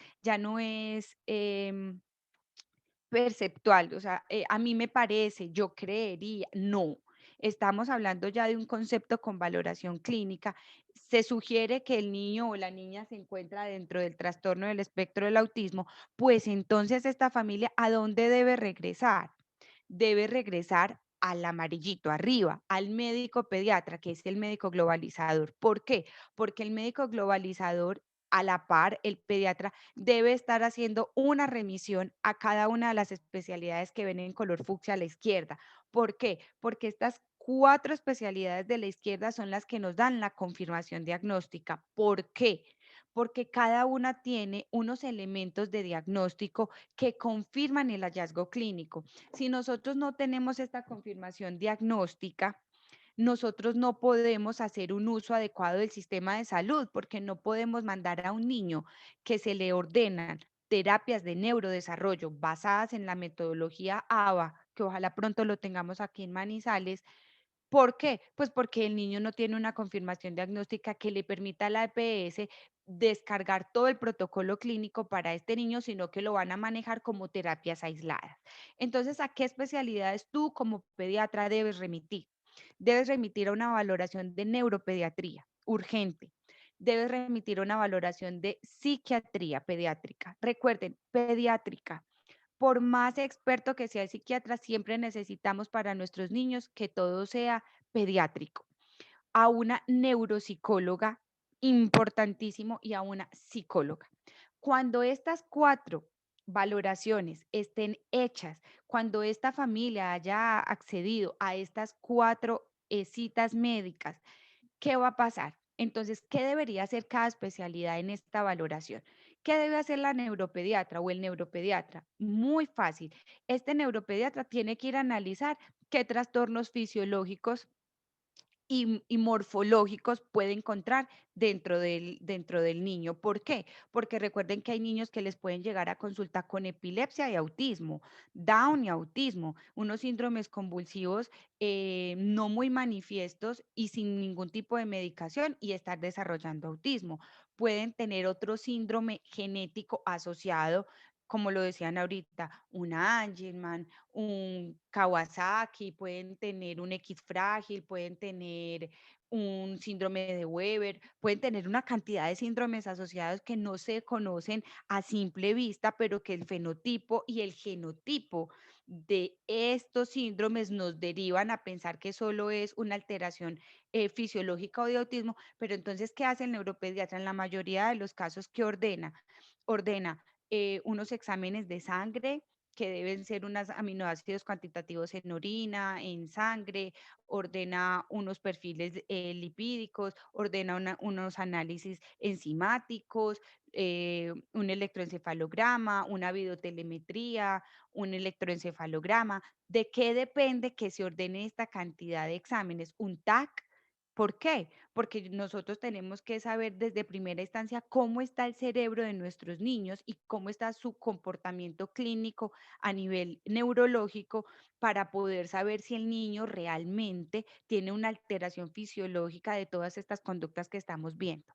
perceptual, o sea, a mí me parece, yo creería, no. Estamos hablando ya de un concepto con valoración clínica. Se sugiere que el niño o la niña se encuentra dentro del trastorno del espectro del autismo, pues entonces esta familia, ¿a dónde debe regresar? Debe regresar al amarillito, arriba, al médico pediatra, que es el médico globalizador. ¿Por qué? Porque el médico globalizador, a la par, el pediatra debe estar haciendo una remisión a cada una de las especialidades que ven en color fucsia a la izquierda. ¿Por qué? Porque estas 4 especialidades de la izquierda son las que nos dan la confirmación diagnóstica. ¿Por qué? Porque cada una tiene unos elementos de diagnóstico que confirman el hallazgo clínico. Si nosotros no tenemos esta confirmación diagnóstica, nosotros no podemos hacer un uso adecuado del sistema de salud porque no podemos mandar a un niño que se le ordenan terapias de neurodesarrollo basadas en la metodología ABA, que ojalá pronto lo tengamos aquí en Manizales. ¿Por qué? Pues porque el niño no tiene una confirmación diagnóstica que le permita a la EPS descargar todo el protocolo clínico para este niño, sino que lo van a manejar como terapias aisladas. Entonces, ¿a qué especialidades tú como pediatra debes remitir? Debes remitir a una valoración de neuropediatría urgente. Debes remitir a una valoración de psiquiatría pediátrica. Recuerden, pediátrica. Por más experto que sea el psiquiatra, siempre necesitamos para nuestros niños que todo sea pediátrico. A una neuropsicóloga, importantísimo, y a una psicóloga. Cuando estas 4 valoraciones estén hechas, cuando esta familia haya accedido a estas 4 citas médicas, ¿qué va a pasar? Entonces, ¿qué debería hacer cada especialidad en esta valoración? ¿Qué debe hacer la neuropediatra o el neuropediatra? Muy fácil. Este neuropediatra tiene que ir a analizar qué trastornos fisiológicos y morfológicos puede encontrar dentro del niño. ¿Por qué? Porque recuerden que hay niños que les pueden llegar a consulta con epilepsia y autismo, Down y autismo, unos síndromes convulsivos no muy manifiestos y sin ningún tipo de medicación y estar desarrollando autismo. Pueden tener otro síndrome genético asociado, como lo decían ahorita, una Angelman, un Kawasaki, pueden tener un X frágil, pueden tener un síndrome de Weber, pueden tener una cantidad de síndromes asociados que no se conocen a simple vista, pero que el fenotipo y el genotipo de estos síndromes nos derivan a pensar que solo es una alteración fisiológica o de autismo, pero entonces, ¿qué hace el neuropediatra? En la mayoría de los casos que ordena unos exámenes de sangre, que deben ser unos aminoácidos cuantitativos en orina, en sangre, ordena unos perfiles lipídicos, ordena unos análisis enzimáticos, un electroencefalograma, una videotelemetría, un electroencefalograma. ¿De qué depende que se ordene esta cantidad de exámenes? Un TAC. ¿Por qué? Porque nosotros tenemos que saber desde primera instancia cómo está el cerebro de nuestros niños y cómo está su comportamiento clínico a nivel neurológico para poder saber si el niño realmente tiene una alteración fisiológica de todas estas conductas que estamos viendo.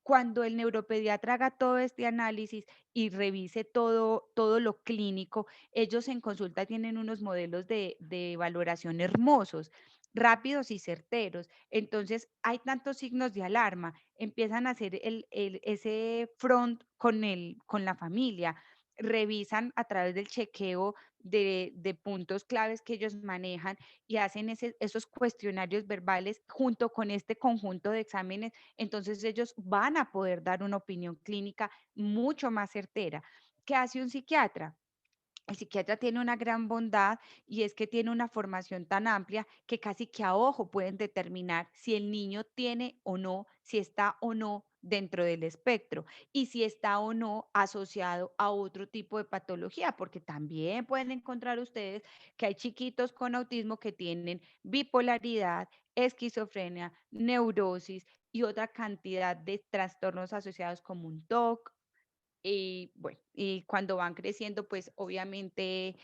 Cuando el neuropediatra haga todo este análisis y revise todo lo clínico, ellos en consulta tienen unos modelos de valoración hermosos, rápidos y certeros. Entonces, hay tantos signos de alarma, empiezan a hacer ese front con la familia, revisan a través del chequeo de puntos claves que ellos manejan y hacen esos cuestionarios verbales junto con este conjunto de exámenes, entonces ellos van a poder dar una opinión clínica mucho más certera. ¿Qué hace un psiquiatra? El psiquiatra tiene una gran bondad y es que tiene una formación tan amplia que casi que a ojo pueden determinar si el niño tiene o no, si está o no dentro del espectro y si está o no asociado a otro tipo de patología, porque también pueden encontrar ustedes que hay chiquitos con autismo que tienen bipolaridad, esquizofrenia, neurosis y otra cantidad de trastornos asociados como un TOC, y bueno, y cuando van creciendo, pues obviamente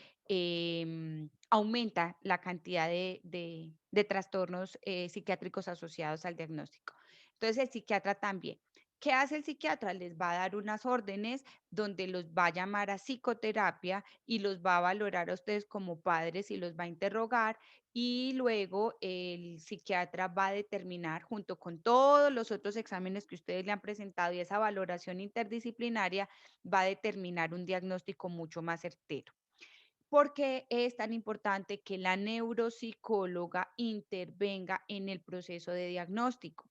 aumenta la cantidad de trastornos psiquiátricos asociados al diagnóstico. Entonces, el psiquiatra también. ¿Qué hace el psiquiatra? Les va a dar unas órdenes donde los va a llamar a psicoterapia y los va a valorar a ustedes como padres y los va a interrogar y luego el psiquiatra va a determinar, junto con todos los otros exámenes que ustedes le han presentado y esa valoración interdisciplinaria, va a determinar un diagnóstico mucho más certero. ¿Por qué es tan importante que la neuropsicóloga intervenga en el proceso de diagnóstico?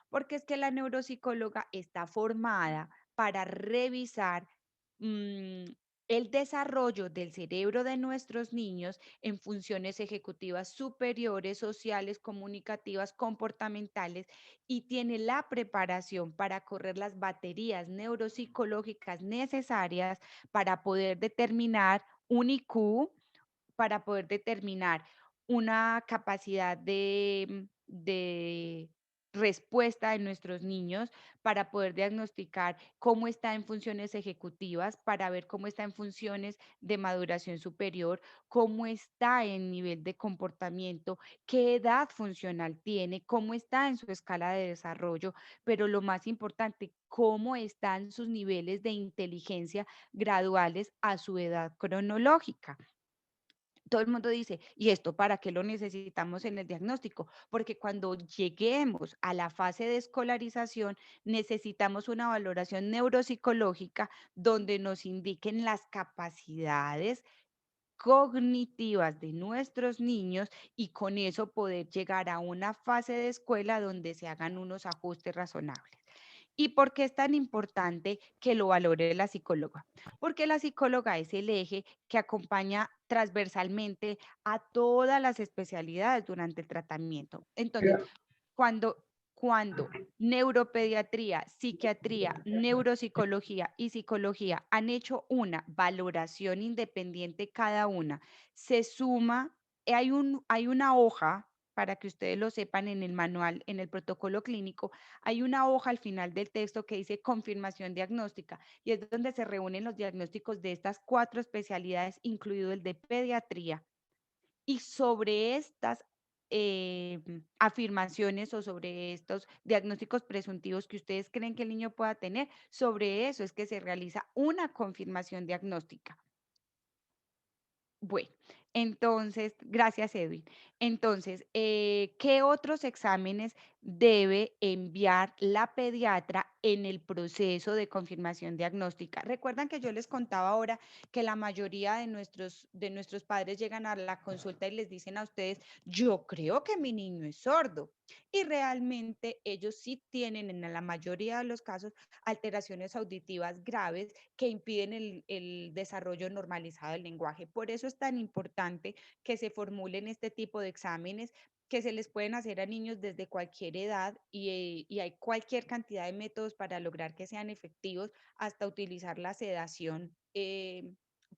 Porque es que la neuropsicóloga está formada para revisar mm, el desarrollo del cerebro de nuestros niños en funciones ejecutivas superiores, sociales, comunicativas, comportamentales y tiene la preparación para correr las baterías neuropsicológicas necesarias para poder determinar un IQ, para poder determinar una capacidad de respuesta de nuestros niños para poder diagnosticar cómo está en funciones ejecutivas, para ver cómo está en funciones de maduración superior, cómo está en nivel de comportamiento, qué edad funcional tiene, cómo está en su escala de desarrollo, pero lo más importante, cómo están sus niveles de inteligencia graduales a su edad cronológica. Todo el mundo dice, ¿y esto para qué lo necesitamos en el diagnóstico? Porque cuando lleguemos a la fase de escolarización, necesitamos una valoración neuropsicológica donde nos indiquen las capacidades cognitivas de nuestros niños y con eso poder llegar a una fase de escuela donde se hagan unos ajustes razonables. ¿Y por qué es tan importante que lo valore la psicóloga? Porque la psicóloga es el eje que acompaña transversalmente a todas las especialidades durante el tratamiento. Entonces, cuando, cuando neuropediatría, psiquiatría, neuropsicología y psicología han hecho una valoración independiente cada una, se suma, hay una hoja, para que ustedes lo sepan en el manual, en el protocolo clínico, hay una hoja al final del texto que dice confirmación diagnóstica y es donde se reúnen los diagnósticos de estas cuatro especialidades, incluido el de pediatría. Y sobre estas afirmaciones o sobre estos diagnósticos presuntivos que ustedes creen que el niño pueda tener, sobre eso es que se realiza una confirmación diagnóstica. Bueno, entonces, gracias Edwin. Entonces, ¿qué otros exámenes debe enviar la pediatra en el proceso de confirmación diagnóstica? Recuerdan que yo les contaba ahora que la mayoría de nuestros padres llegan a la consulta y les dicen a ustedes, yo creo que mi niño es sordo. Y realmente ellos sí tienen en la mayoría de los casos alteraciones auditivas graves que impiden el desarrollo normalizado del lenguaje. Por eso es tan importante que se formulen este tipo de exámenes que se les pueden hacer a niños desde cualquier edad y hay cualquier cantidad de métodos para lograr que sean efectivos, hasta utilizar la sedación,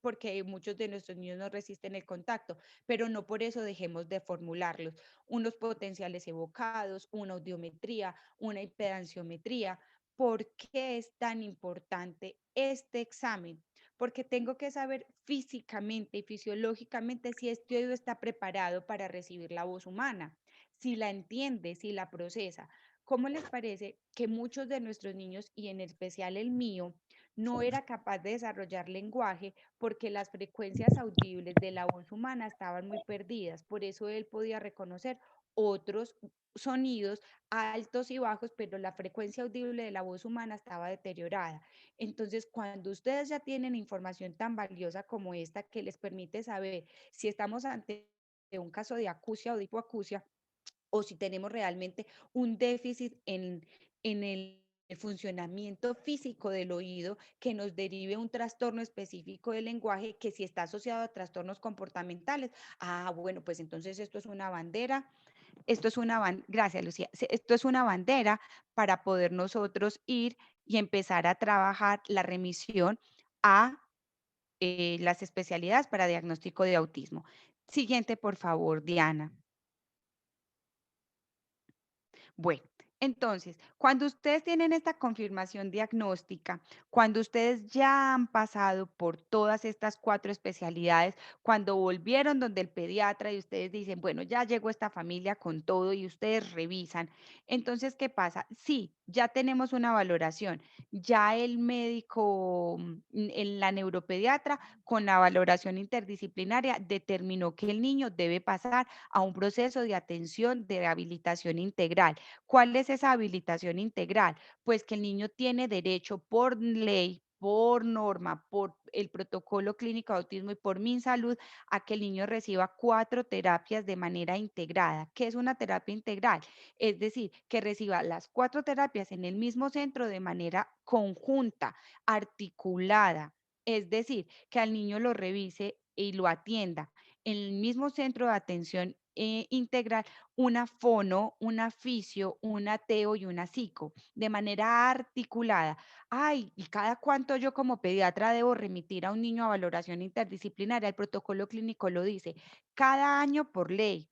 porque muchos de nuestros niños no resisten el contacto, pero no por eso dejemos de formularlos. Unos potenciales evocados, una audiometría, una impedanciometría. ¿Por qué es tan importante este examen? Porque tengo que saber físicamente y fisiológicamente si este oído está preparado para recibir la voz humana, si la entiende, si la procesa. ¿Cómo les parece que muchos de nuestros niños, y en especial el mío, no era capaz de desarrollar lenguaje porque las frecuencias audibles de la voz humana estaban muy perdidas? Por eso él podía reconocer otros sonidos altos y bajos, pero la frecuencia audible de la voz humana estaba deteriorada. Entonces, cuando ustedes ya tienen información tan valiosa como esta que les permite saber si estamos ante un caso de acusia o de hipoacusia, o si tenemos realmente un déficit en el funcionamiento físico del oído que nos derive un trastorno específico del lenguaje que si está asociado a trastornos comportamentales, bueno, pues entonces esto es una bandera, gracias Lucía, esto es una bandera para poder nosotros ir y empezar a trabajar la remisión a las especialidades para diagnóstico de autismo. Siguiente, por favor, Diana. Bueno, entonces, cuando ustedes tienen esta confirmación diagnóstica, cuando ustedes ya han pasado por todas estas cuatro especialidades, cuando volvieron donde el pediatra y ustedes dicen, bueno, ya llegó esta familia con todo y ustedes revisan, entonces, ¿qué pasa? Sí, ya tenemos una valoración, ya el médico, en la neuropediatra, con la valoración interdisciplinaria, determinó que el niño debe pasar a un proceso de atención de rehabilitación integral. ¿Cuál es esa habilitación integral? Pues que el niño tiene derecho por ley, por norma, por el protocolo clínico de autismo y por MinSalud a que el niño reciba cuatro terapias de manera integrada. ¿Qué es una terapia integral? Es decir, que reciba las cuatro terapias en el mismo centro de manera conjunta, articulada. Es decir, que al niño lo revise y lo atienda en el mismo centro de atención integral una fono, una fisio, una teo y una psico, de manera articulada. Ay, ¿y cada cuánto yo como pediatra debo remitir a un niño a valoración interdisciplinaria? El protocolo clínico lo dice, cada año por ley.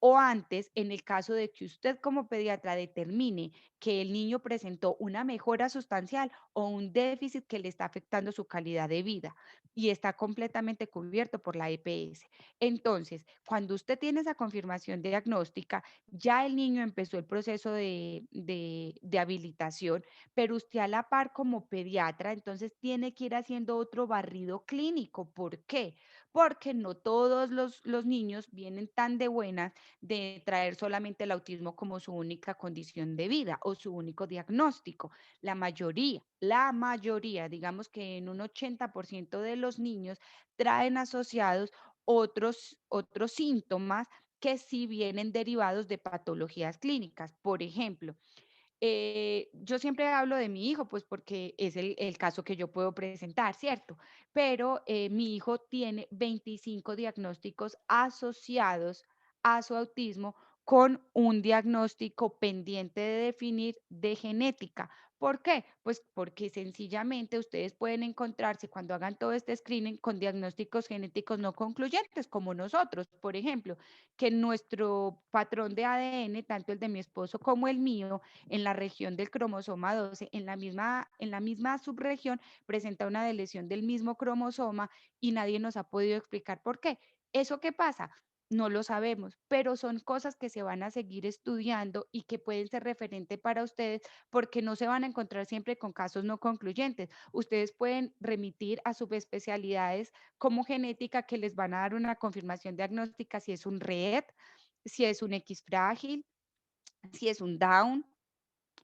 o antes, en el caso de que usted como pediatra determine que el niño presentó una mejora sustancial o un déficit que le está afectando su calidad de vida y está completamente cubierto por la EPS. Entonces, cuando usted tiene esa confirmación diagnóstica, ya el niño empezó el proceso de habilitación, pero usted a la par como pediatra, entonces tiene que ir haciendo otro barrido clínico. ¿Por qué? Porque no todos los niños vienen tan de buenas de traer solamente el autismo como su única condición de vida o su único diagnóstico. La mayoría, digamos que en un 80% de los niños traen asociados otros síntomas que sí vienen derivados de patologías clínicas. Por ejemplo, yo siempre hablo de mi hijo, pues porque es el caso que yo puedo presentar, ¿cierto? Pero mi hijo tiene 25 diagnósticos asociados a su autismo con un diagnóstico pendiente de definir de genética. ¿Por qué? Pues porque sencillamente ustedes pueden encontrarse cuando hagan todo este screening con diagnósticos genéticos no concluyentes, como nosotros, por ejemplo, que nuestro patrón de ADN, tanto el de mi esposo como el mío, en la región del cromosoma 12, en la misma subregión, presenta una deleción del mismo cromosoma y nadie nos ha podido explicar por qué. ¿Eso qué pasa? No lo sabemos, pero son cosas que se van a seguir estudiando y que pueden ser referente para ustedes porque no se van a encontrar siempre con casos no concluyentes. Ustedes pueden remitir a subespecialidades como genética que les van a dar una confirmación diagnóstica si es un RED, si es un X frágil, si es un Down,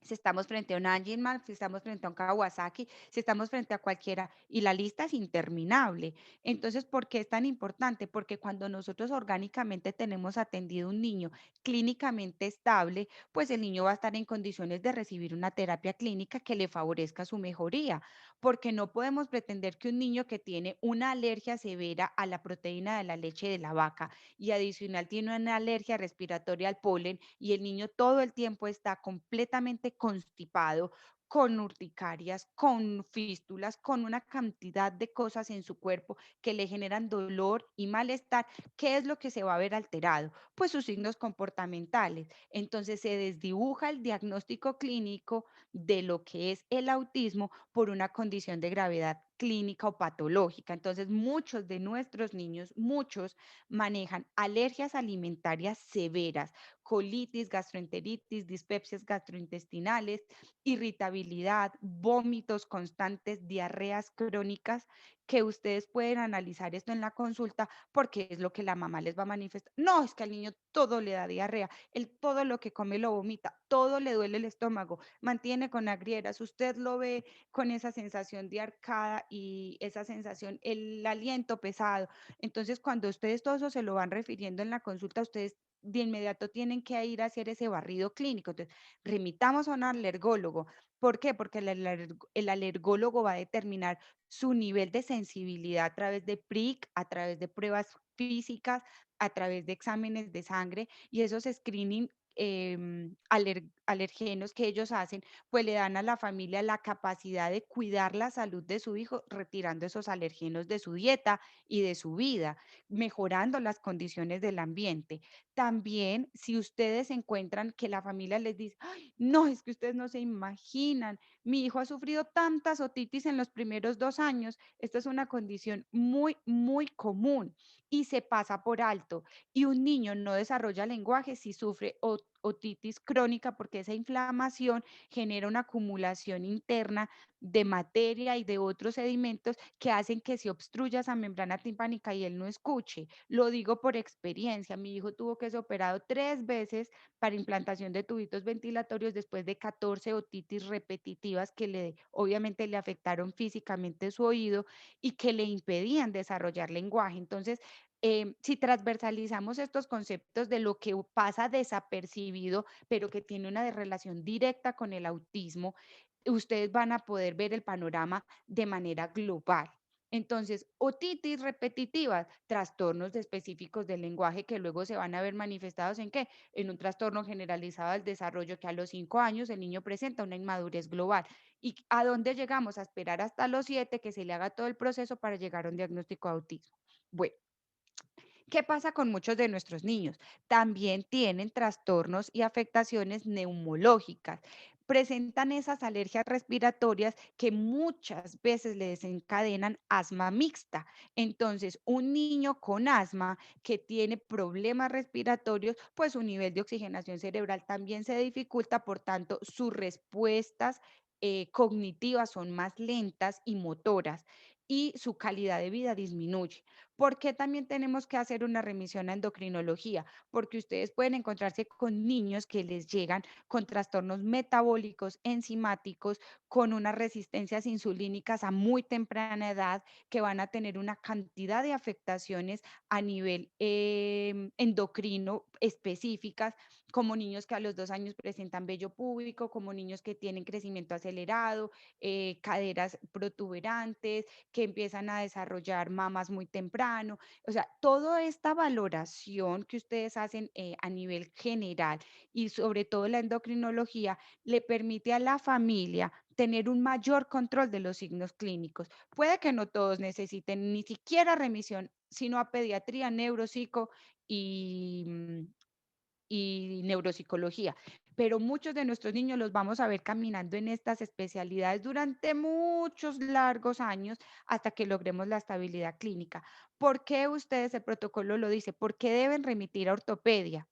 si estamos frente a un Angelman, si estamos frente a un Kawasaki, si estamos frente a cualquiera, y la lista es interminable. Entonces, ¿por qué es tan importante? Porque cuando nosotros orgánicamente tenemos atendido un niño clínicamente estable, pues el niño va a estar en condiciones de recibir una terapia clínica que le favorezca su mejoría, porque no podemos pretender que un niño que tiene una alergia severa a la proteína de la leche de la vaca y adicional tiene una alergia respiratoria al polen y el niño todo el tiempo está completamente constipado, con urticarias, con fístulas, con una cantidad de cosas en su cuerpo que le generan dolor y malestar. ¿Qué es lo que se va a ver alterado? Pues sus signos comportamentales. Entonces se desdibuja el diagnóstico clínico de lo que es el autismo por una condición de gravedad clínica o patológica. Entonces muchos de nuestros niños, muchos manejan alergias alimentarias severas, colitis, gastroenteritis, dispepsias gastrointestinales, irritabilidad, vómitos constantes, diarreas crónicas, que ustedes pueden analizar esto en la consulta porque es lo que la mamá les va a manifestar. No, es que al niño todo le da diarrea, él todo lo que come lo vomita, todo le duele el estómago, mantiene con agrieras, usted lo ve con esa sensación de arcada y esa sensación, el aliento pesado. Entonces, cuando ustedes todo eso se lo van refiriendo en la consulta, ustedes de inmediato tienen que ir a hacer ese barrido clínico. Entonces, remitamos a un alergólogo. ¿Por qué? Porque el alergólogo va a determinar su nivel de sensibilidad a través de PRIC, a través de pruebas físicas, a través de exámenes de sangre y esos screening alergenos que ellos hacen, pues le dan a la familia la capacidad de cuidar la salud de su hijo, retirando esos alergenos de su dieta y de su vida, mejorando las condiciones del ambiente. También, si ustedes encuentran que la familia les dice, "Ay, no, es que ustedes no se imaginan, mi hijo ha sufrido tantas otitis en los primeros 2 años, esta es una condición muy, muy común y se pasa por alto. Y un niño no desarrolla lenguaje si sufre otitis crónica porque esa inflamación genera una acumulación interna de materia y de otros sedimentos que hacen que se obstruya esa membrana timpánica y él no escuche. Lo digo por experiencia. Mi hijo tuvo que ser operado 3 veces para implantación de tubitos ventilatorios después de 14 otitis repetitivas que obviamente le afectaron físicamente su oído y que le impedían desarrollar lenguaje. Entonces, si transversalizamos estos conceptos de lo que pasa desapercibido, pero que tiene una relación directa con el autismo, ustedes van a poder ver el panorama de manera global. Entonces, otitis repetitivas, trastornos específicos del lenguaje que luego se van a ver manifestados en qué? En un trastorno generalizado del desarrollo que a los 5 años el niño presenta una inmadurez global. ¿Y a dónde llegamos? A esperar hasta los 7 que se le haga todo el proceso para llegar a un diagnóstico de autismo. Bueno, ¿Qué pasa con muchos de nuestros niños? También tienen trastornos y afectaciones neumológicas. Presentan esas alergias respiratorias que muchas veces le desencadenan asma mixta. Entonces, un niño con asma que tiene problemas respiratorios, pues su nivel de oxigenación cerebral también se dificulta, por tanto, sus respuestas cognitivas son más lentas y motoras y su calidad de vida disminuye. ¿Por qué también tenemos que hacer una remisión a endocrinología? Porque ustedes pueden encontrarse con niños que les llegan con trastornos metabólicos, enzimáticos, con unas resistencias insulínicas a muy temprana edad, que van a tener una cantidad de afectaciones a nivel endocrino específicas, como niños que a los 2 años presentan vello púbico, como niños que tienen crecimiento acelerado, caderas protuberantes, que empiezan a desarrollar mamas muy temprano. O sea, toda esta valoración que ustedes hacen a nivel general y sobre todo la endocrinología le permite a la familia tener un mayor control de los signos clínicos. Puede que no todos necesiten ni siquiera remisión, sino a pediatría, neuropsico y, y neuropsicología. Pero muchos de nuestros niños los vamos a ver caminando en estas especialidades durante muchos largos años hasta que logremos la estabilidad clínica. ¿Por qué ustedes el protocolo lo dice? ¿Por qué deben remitir a ortopedia?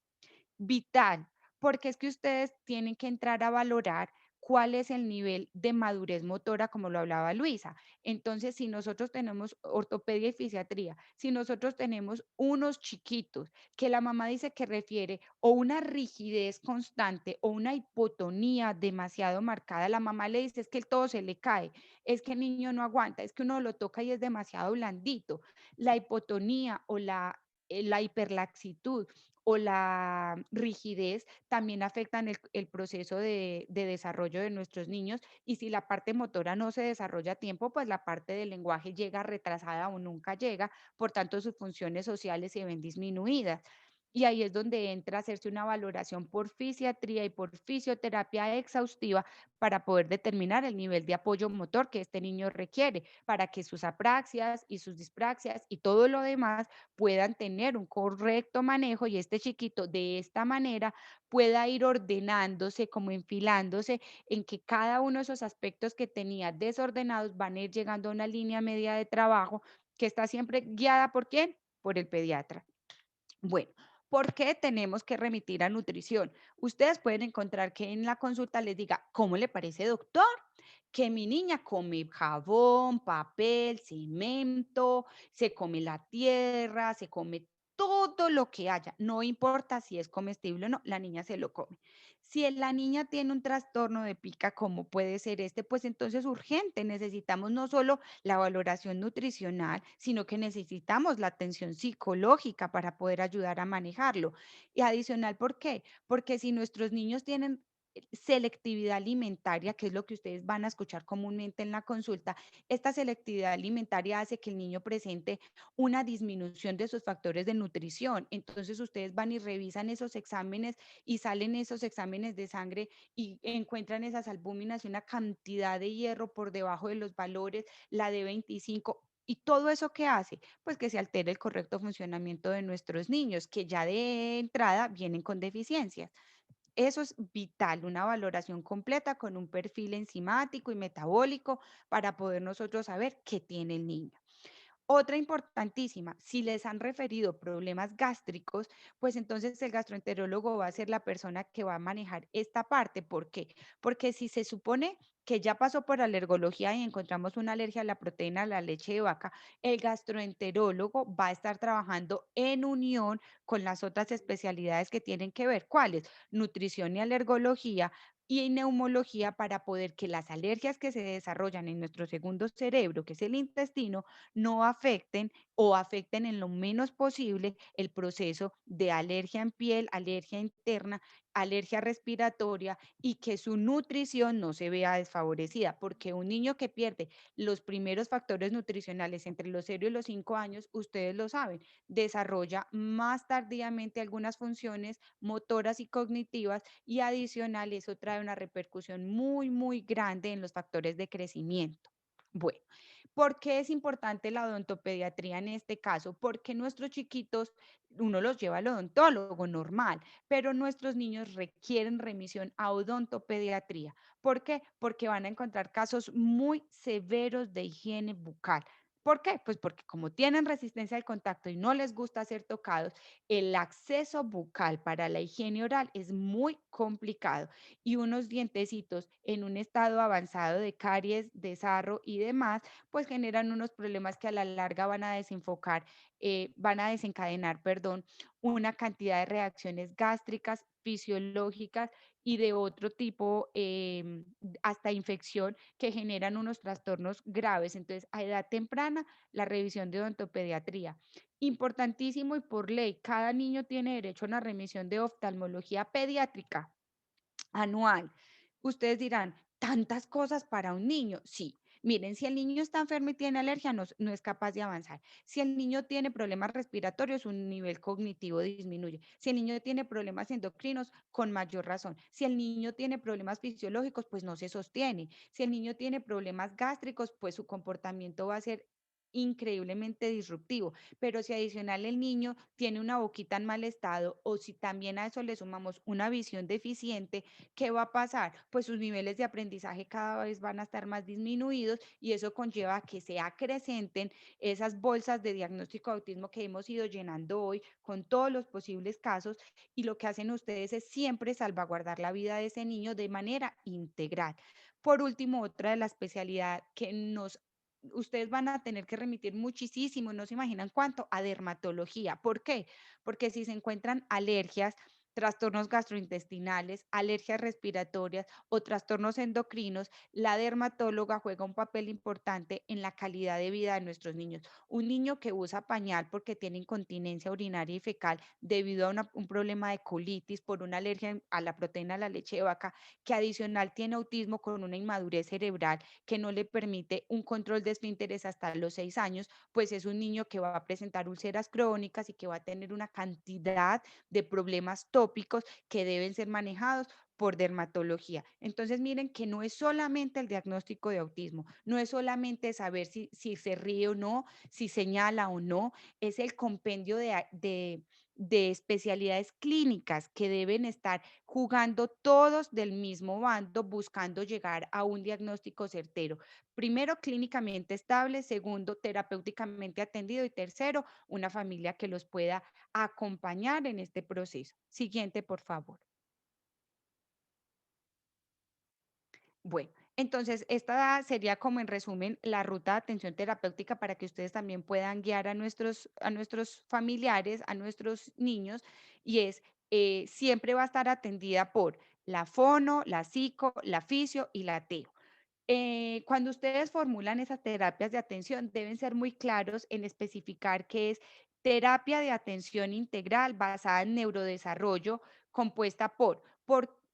Vital, porque es que ustedes tienen que entrar a valorar cuál es el nivel de madurez motora, como lo hablaba Luisa. Entonces, si nosotros tenemos ortopedia y fisiatría, si nosotros tenemos unos chiquitos que la mamá dice que refiere o una rigidez constante o una hipotonía demasiado marcada, la mamá le dice es que el todo se le cae, es que el niño no aguanta, es que uno lo toca y es demasiado blandito. La hipotonía o la hiperlaxitud o la rigidez también afectan el proceso de desarrollo de nuestros niños y si la parte motora no se desarrolla a tiempo, pues la parte del lenguaje llega retrasada o nunca llega, por tanto sus funciones sociales se ven disminuidas. Y ahí es donde entra a hacerse una valoración por fisiatría y por fisioterapia exhaustiva para poder determinar el nivel de apoyo motor que este niño requiere, para que sus apraxias y sus dispraxias y todo lo demás puedan tener un correcto manejo y este chiquito de esta manera pueda ir ordenándose, como enfilándose en que cada uno de esos aspectos que tenía desordenados van a ir llegando a una línea media de trabajo que está siempre guiada por quién, por el pediatra. Bueno, ¿por qué tenemos que remitir a nutrición? Ustedes pueden encontrar que en la consulta les diga, ¿cómo le parece, doctor? Que mi niña come jabón, papel, cemento, se come la tierra, se come todo lo que haya, no importa si es comestible o no, la niña se lo come. Si la niña tiene un trastorno de pica, como puede ser este, pues entonces urgente, necesitamos no solo la valoración nutricional, sino que necesitamos la atención psicológica para poder ayudar a manejarlo. Y adicional, ¿por qué? Porque si nuestros niños tienen selectividad alimentaria, que es lo que ustedes van a escuchar comúnmente en la consulta, esta selectividad alimentaria hace que el niño presente una disminución de sus factores de nutrición. Entonces ustedes van y revisan esos exámenes y salen esos exámenes de sangre y encuentran esas albúminas y una cantidad de hierro por debajo de los valores, la de 25. ¿Y todo eso qué hace? Pues que se altere el correcto funcionamiento de nuestros niños, que ya de entrada vienen con deficiencias. Eso es vital, una valoración completa con un perfil enzimático y metabólico para poder nosotros saber qué tiene el niño. Otra importantísima, si les han referido problemas gástricos, pues entonces el gastroenterólogo va a ser la persona que va a manejar esta parte. ¿Por qué? Porque si se supone que ya pasó por alergología y encontramos una alergia a la proteína de la leche de vaca, el gastroenterólogo va a estar trabajando en unión con las otras especialidades que tienen que ver. ¿Cuáles? Nutrición y alergología y neumología para poder que las alergias que se desarrollan en nuestro segundo cerebro, que es el intestino, no afecten o afecten en lo menos posible el proceso de alergia en piel, alergia interna, alergia respiratoria y que su nutrición no se vea desfavorecida, porque un niño que pierde los primeros factores nutricionales entre los 0 y los 5 años, ustedes lo saben, desarrolla más tardíamente algunas funciones motoras y cognitivas y adicional eso trae una repercusión muy, muy grande en los factores de crecimiento. Bueno. ¿Por qué es importante la odontopediatría en este caso? Porque nuestros chiquitos, uno los lleva al odontólogo normal, pero nuestros niños requieren remisión a odontopediatría. ¿Por qué? Porque van a encontrar casos muy severos de higiene bucal. ¿Por qué? Pues porque como tienen resistencia al contacto y no les gusta ser tocados, el acceso bucal para la higiene oral es muy complicado y unos dientecitos en un estado avanzado de caries, de sarro y demás, pues generan unos problemas que a la larga van a desencadenar, perdón, una cantidad de reacciones gástricas, fisiológicas y de otro tipo, hasta infección, que generan unos trastornos graves. Entonces, a edad temprana, la revisión de odontopediatría. Importantísimo y por ley, cada niño tiene derecho a una remisión de oftalmología pediátrica anual. Ustedes dirán, ¿tantas cosas para un niño? Sí. Miren, si el niño está enfermo y tiene alergia, no es capaz de avanzar. Si el niño tiene problemas respiratorios, su nivel cognitivo disminuye. Si el niño tiene problemas endocrinos, con mayor razón. Si el niño tiene problemas fisiológicos, pues no se sostiene. Si el niño tiene problemas gástricos, pues su comportamiento va a ser increíblemente disruptivo. Pero si adicional el niño tiene una boquita en mal estado o si también a eso le sumamos una visión deficiente, ¿qué va a pasar? Pues sus niveles de aprendizaje cada vez van a estar más disminuidos y eso conlleva a que se acrecenten esas bolsas de diagnóstico de autismo que hemos ido llenando hoy con todos los posibles casos y lo que hacen ustedes es siempre salvaguardar la vida de ese niño de manera integral. Por último, otra de la especialidad que ustedes van a tener que remitir muchísimo, no se imaginan cuánto, a dermatología. ¿Por qué? Porque si se encuentran alergias, trastornos gastrointestinales, alergias respiratorias o trastornos endocrinos, la dermatóloga juega un papel importante en la calidad de vida de nuestros niños. Un niño que usa pañal porque tiene incontinencia urinaria y fecal debido a un problema de colitis por una alergia a la proteína de la leche de vaca, que adicional tiene autismo con una inmadurez cerebral que no le permite un control de esfínteres hasta los 6 años, pues es un niño que va a presentar úlceras crónicas y que va a tener una cantidad de problemas tópicos que deben ser manejados por dermatología. Entonces, miren que no es solamente el diagnóstico de autismo, no es solamente saber si se ríe o no, si señala o no, es el compendio de especialidades clínicas que deben estar jugando todos del mismo bando, buscando llegar a un diagnóstico certero. Primero, clínicamente estable; segundo, terapéuticamente atendido; y tercero, una familia que los pueda acompañar en este proceso. Siguiente, por favor. Bueno, entonces esta sería como en resumen la ruta de atención terapéutica para que ustedes también puedan guiar a nuestros familiares, a nuestros niños, y es, siempre va a estar atendida por la fono, la psico, la fisio y la teo. Cuando ustedes formulan esas terapias de atención, deben ser muy claros en especificar que es terapia de atención integral basada en neurodesarrollo, compuesta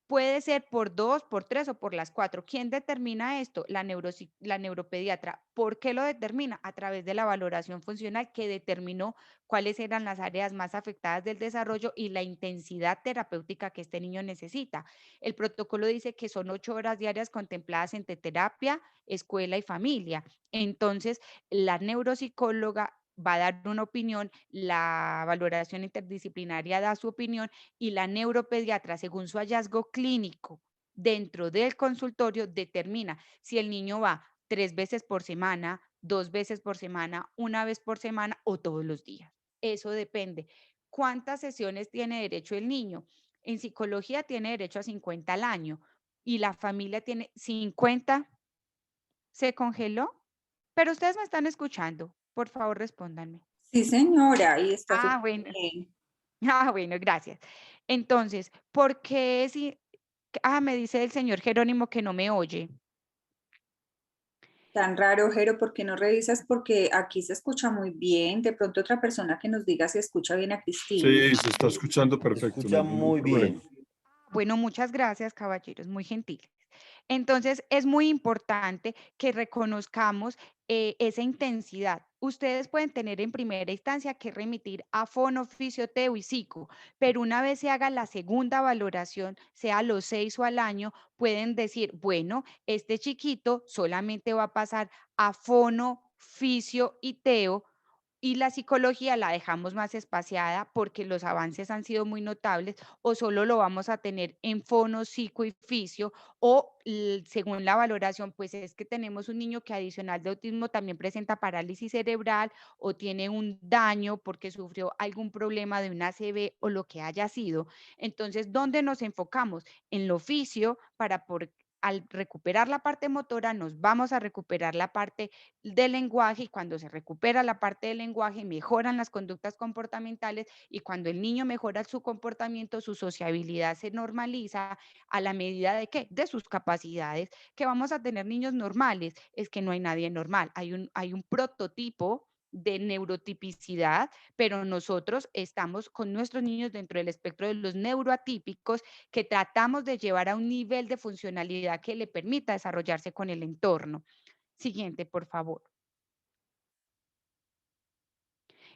puede ser por dos, por tres o por las cuatro. ¿Quién determina esto? La neuropediatra. ¿Por qué lo determina? A través de la valoración funcional que determinó cuáles eran las áreas más afectadas del desarrollo y la intensidad terapéutica que este niño necesita. El protocolo dice que son 8 horas diarias contempladas entre terapia, escuela y familia. Entonces, la neuropsicóloga va a dar una opinión, la valoración interdisciplinaria da su opinión y la neuropediatra, según su hallazgo clínico dentro del consultorio, determina si el niño va 3 veces por semana, 2 veces por semana, una vez por semana o todos los días. Eso depende. ¿Cuántas sesiones tiene derecho el niño? En psicología tiene derecho a 50 al año y la familia tiene 50. ¿Se congeló? Pero ustedes me están escuchando. Por favor, respóndanme. Sí, señora, y está Ah, súper bueno. bien. Ah, bueno, gracias. Entonces, ¿por qué si me dice el señor Jerónimo que no me oye? Tan raro, Jero, ¿por qué no revisas? Porque aquí se escucha muy bien. De pronto otra persona que nos diga si escucha bien a Cristina. Sí, se está escuchando Se perfecto, no escucha hay ningún muy problema. bien. Bueno, muchas gracias, caballeros, muy gentiles. Entonces, es muy importante que reconozcamos esa intensidad. Ustedes pueden tener en primera instancia que remitir a fono, fisio, teo y psico, pero una vez se haga la segunda valoración, sea a los 6 o al año, pueden decir, bueno, este chiquito solamente va a pasar a fono, fisio y teo, y la psicología la dejamos más espaciada porque los avances han sido muy notables, o solo lo vamos a tener en fono, psico y fisio, o según la valoración, pues es que tenemos un niño que adicional de autismo también presenta parálisis cerebral o tiene un daño porque sufrió algún problema de una ACV o lo que haya sido. Entonces, ¿dónde nos enfocamos? En lo fisio para al recuperar la parte motora, nos vamos a recuperar la parte del lenguaje, y cuando se recupera la parte del lenguaje, mejoran las conductas comportamentales, y cuando el niño mejora su comportamiento, su sociabilidad se normaliza a la medida de qué, de sus capacidades, que vamos a tener niños normales. Es que no hay nadie normal, hay un prototipo de neurotipicidad, pero nosotros estamos con nuestros niños dentro del espectro de los neuroatípicos, que tratamos de llevar a un nivel de funcionalidad que le permita desarrollarse con el entorno. Siguiente, por favor.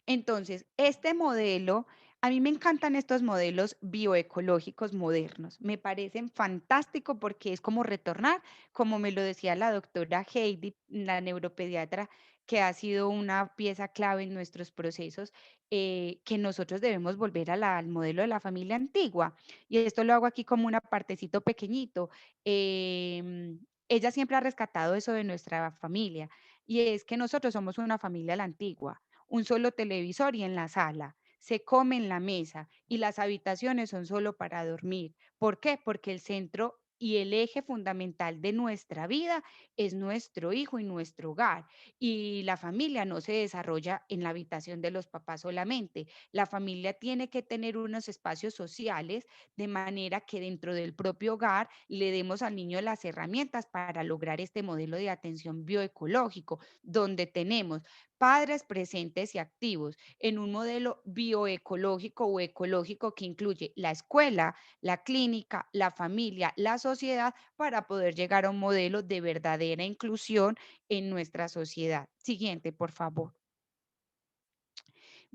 Entonces, este modelo, a mí me encantan estos modelos bioecológicos modernos. Me parecen fantástico porque es como retornar, como me lo decía la doctora Heidi, la neuropediatra, que ha sido una pieza clave en nuestros procesos, que nosotros debemos volver al modelo de la familia antigua. Y esto lo hago aquí como un partecito pequeñito. Ella siempre ha rescatado eso de nuestra familia, y es que nosotros somos una familia a la antigua, un solo televisor y en la sala. Se come en la mesa y las habitaciones son solo para dormir. ¿Por qué? Porque el centro y el eje fundamental de nuestra vida es nuestro hijo y nuestro hogar. Y la familia no se desarrolla en la habitación de los papás solamente. La familia tiene que tener unos espacios sociales de manera que dentro del propio hogar le demos al niño las herramientas para lograr este modelo de atención bioecológico, donde tenemos padres presentes y activos en un modelo bioecológico o ecológico que incluye la escuela, la clínica, la familia, la sociedad, para poder llegar a un modelo de verdadera inclusión en nuestra sociedad. Siguiente, por favor.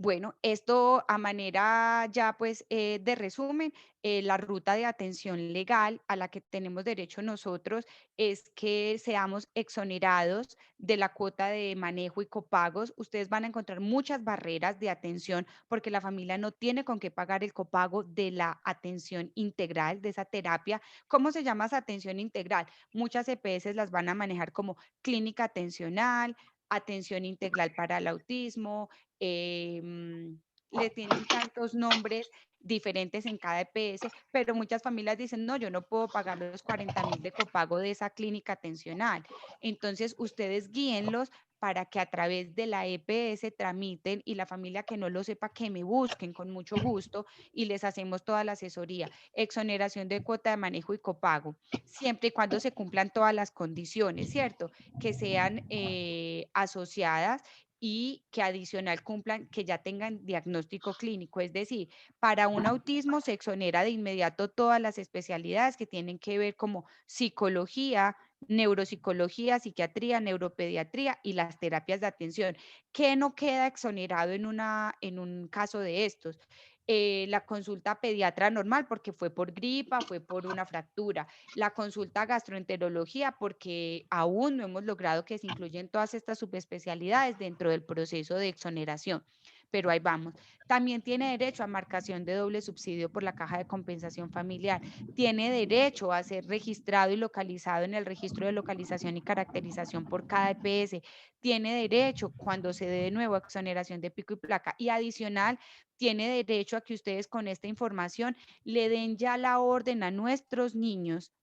Bueno, esto a manera ya pues de resumen, la ruta de atención legal a la que tenemos derecho nosotros es que seamos exonerados de la cuota de manejo y copagos. Ustedes van a encontrar muchas barreras de atención porque la familia no tiene con qué pagar el copago de la atención integral, de esa terapia. ¿Cómo se llama esa atención integral? Muchas EPS las van a manejar como clínica atencional, atención integral para el autismo, le tienen tantos nombres diferentes en cada EPS, pero muchas familias dicen, no, yo no puedo pagar los 40.000 de copago de esa clínica atencional. Entonces, ustedes guíenlos para que a través de la EPS tramiten, y la familia que no lo sepa, que me busquen con mucho gusto y les hacemos toda la asesoría. Exoneración de cuota de manejo y copago, siempre y cuando se cumplan todas las condiciones, ¿cierto? Que sean asociadas y que adicional cumplan, que ya tengan diagnóstico clínico. Es decir, para un autismo se exonera de inmediato todas las especialidades que tienen que ver como psicología, neuropsicología, psiquiatría, neuropediatría y las terapias de atención. ¿Qué no queda exonerado en un caso de estos? La consulta pediatra normal porque fue por gripa, fue por una fractura, la consulta gastroenterología, porque aún no hemos logrado que se incluyan todas estas subespecialidades dentro del proceso de exoneración, pero ahí vamos. También tiene derecho a marcación de doble subsidio por la Caja de Compensación Familiar. Tiene derecho a ser registrado y localizado en el registro de localización y caracterización por cada EPS. Tiene derecho, cuando se dé de nuevo exoneración de pico y placa. Y adicional, tiene derecho a que ustedes con esta información le den ya la orden a nuestros niños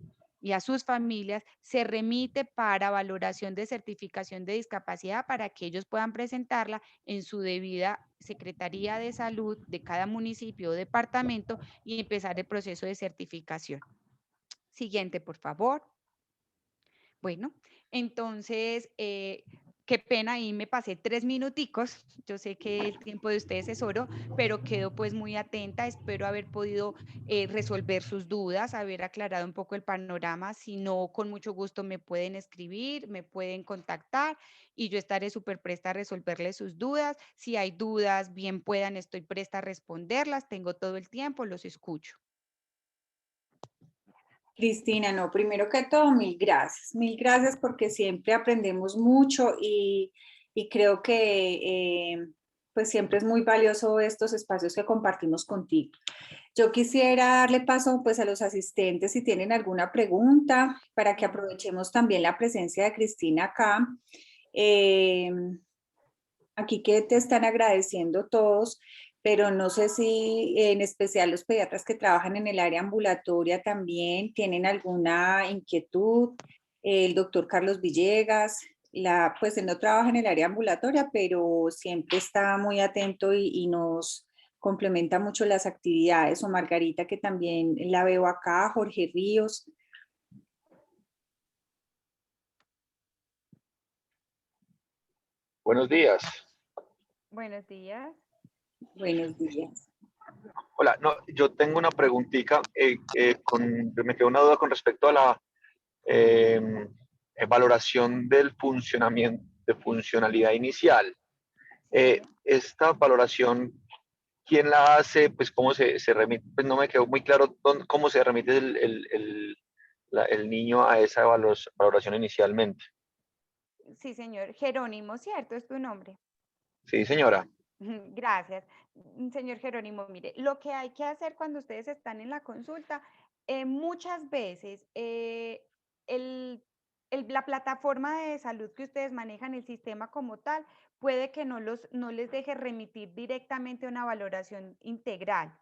y a sus familias, se remite para valoración de certificación de discapacidad para que ellos puedan presentarla en su debida Secretaría de Salud de cada municipio o departamento y empezar el proceso de certificación. Siguiente, por favor. Bueno, entonces, qué pena, ahí me pasé 3 minuticos. Yo sé que el tiempo de ustedes es oro, pero quedo pues muy atenta. Espero haber podido resolver sus dudas, haber aclarado un poco el panorama. Si no, con mucho gusto me pueden escribir, me pueden contactar y yo estaré súper presta a resolverles sus dudas. Si hay dudas, bien puedan, estoy presta a responderlas. Tengo todo el tiempo, los escucho. Cristina, no, primero que todo, mil gracias porque siempre aprendemos mucho y y creo que pues siempre es muy valioso estos espacios que compartimos contigo. Yo quisiera darle paso pues a los asistentes si tienen alguna pregunta para que aprovechemos también la presencia de Cristina acá. Eh, Aquí que te están agradeciendo todos, pero no sé si en especial los pediatras que trabajan en el área ambulatoria también tienen alguna inquietud. El doctor Carlos Villegas, pues él no trabaja en el área ambulatoria, pero siempre está muy atento y nos complementa mucho las actividades. O Margarita, que también la veo acá, Jorge Ríos. Buenos días. Buenos días. Buenos días. Hola, no, yo tengo una preguntita, me quedó una duda con respecto a la eh, valoración del funcionamiento, de funcionalidad inicial. Sí. Esta valoración, ¿quién la hace? Pues cómo se remite, pues no me quedó muy claro cómo se remite el niño a esa valoración inicialmente. Sí, señor. Jerónimo, ¿cierto? Es tu nombre. Sí, señora. Gracias. Señor Jerónimo, mire, lo que hay que hacer cuando ustedes están en la consulta, muchas veces la plataforma de salud que ustedes manejan, el sistema como tal, puede que no les deje remitir directamente una valoración integral.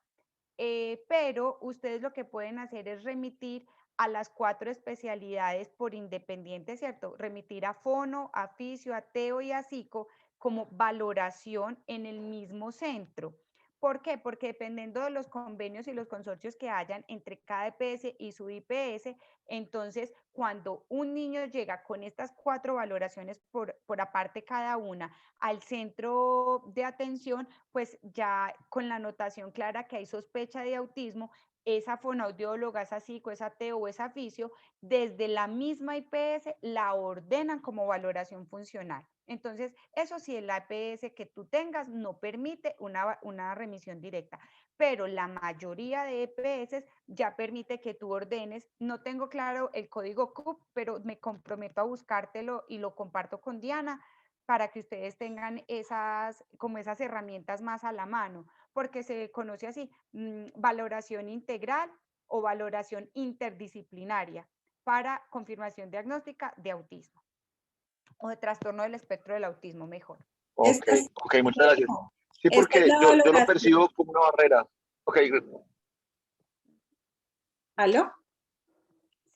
Pero ustedes lo que pueden hacer es remitir a las 4 especialidades por independiente, ¿cierto? Remitir a fono, a fisio, a teo y a psico como valoración en el mismo centro. ¿Por qué? Porque dependiendo de los convenios y los consorcios que hayan entre cada EPS y su IPS, entonces cuando un niño llega con estas 4 valoraciones por aparte cada una al centro de atención, pues ya con la anotación clara que hay sospecha de autismo, esa fonoaudióloga, esa psico, esa teo o esa fisio, desde la misma IPS la ordenan como valoración funcional. Entonces, eso sí, el APS que tú tengas no permite una remisión directa, pero la mayoría de EPS ya permite que tú ordenes. No tengo claro el código CUP, pero me comprometo a buscártelo y lo comparto con Diana para que ustedes tengan como esas herramientas más a la mano, porque se conoce así, valoración integral o valoración interdisciplinaria para confirmación diagnóstica de autismo o de trastorno del espectro del autismo, mejor. Ok, Esta es, ok, muchas gracias. Sí, esta es porque la yo lo valoración. percibo como una barrera. Ok, ¿Aló?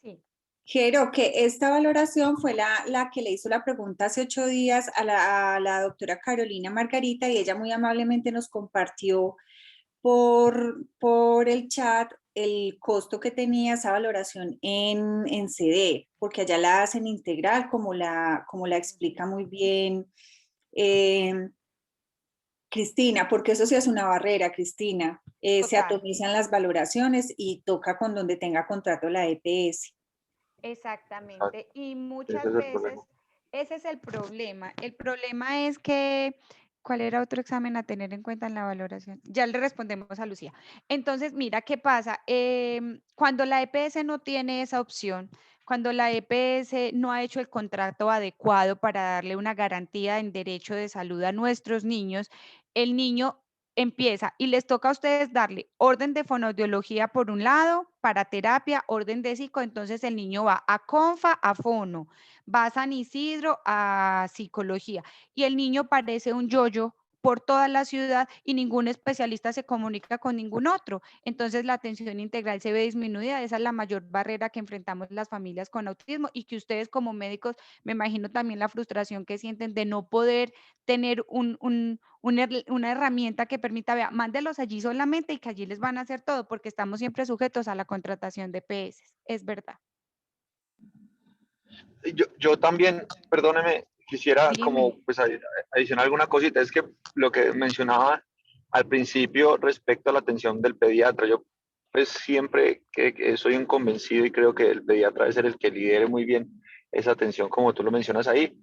Sí. Jero, que esta valoración fue la que le hizo la pregunta hace 8 días a la doctora Carolina Margarita y ella muy amablemente nos compartió por el chat el costo que tenía esa valoración en CD, porque allá la hacen integral, como la explica muy bien eh, Cristina, porque eso sí es una barrera, Cristina. Se Total. atomizan las valoraciones y toca con donde tenga contrato la EPS. exacto, Exactamente. Y ese muchas es el problema. veces ese es el problema. El problema es que, ¿cuál era otro examen a tener en cuenta en la valoración? Ya le respondemos a Lucía. Entonces, mira, ¿qué pasa? Cuando la EPS no tiene esa opción, cuando la EPS no ha hecho el contrato adecuado para darle una garantía en derecho de salud a nuestros niños, el niño empieza y les toca a ustedes darle orden de fonoaudiología por un lado, para terapia, orden de psico, entonces el niño va a Confa, a fono, va a San Isidro, a psicología, y el niño parece un yoyo por toda la ciudad y ningún especialista se comunica con ningún otro. Entonces la atención integral se ve disminuida. Esa es la mayor barrera que enfrentamos las familias con autismo y que ustedes como médicos, me imagino también la frustración que sienten de no poder tener una herramienta que permita, vea, mándelos allí solamente y que allí les van a hacer todo, porque estamos siempre sujetos a la contratación de PS. Es verdad. Yo también, perdóneme, quisiera Dime. como pues adicionar alguna cosita. Es que lo que mencionaba al principio respecto a la atención del pediatra, yo pues siempre que soy un convencido y creo que el pediatra debe ser el que lidere muy bien esa atención como tú lo mencionas ahí,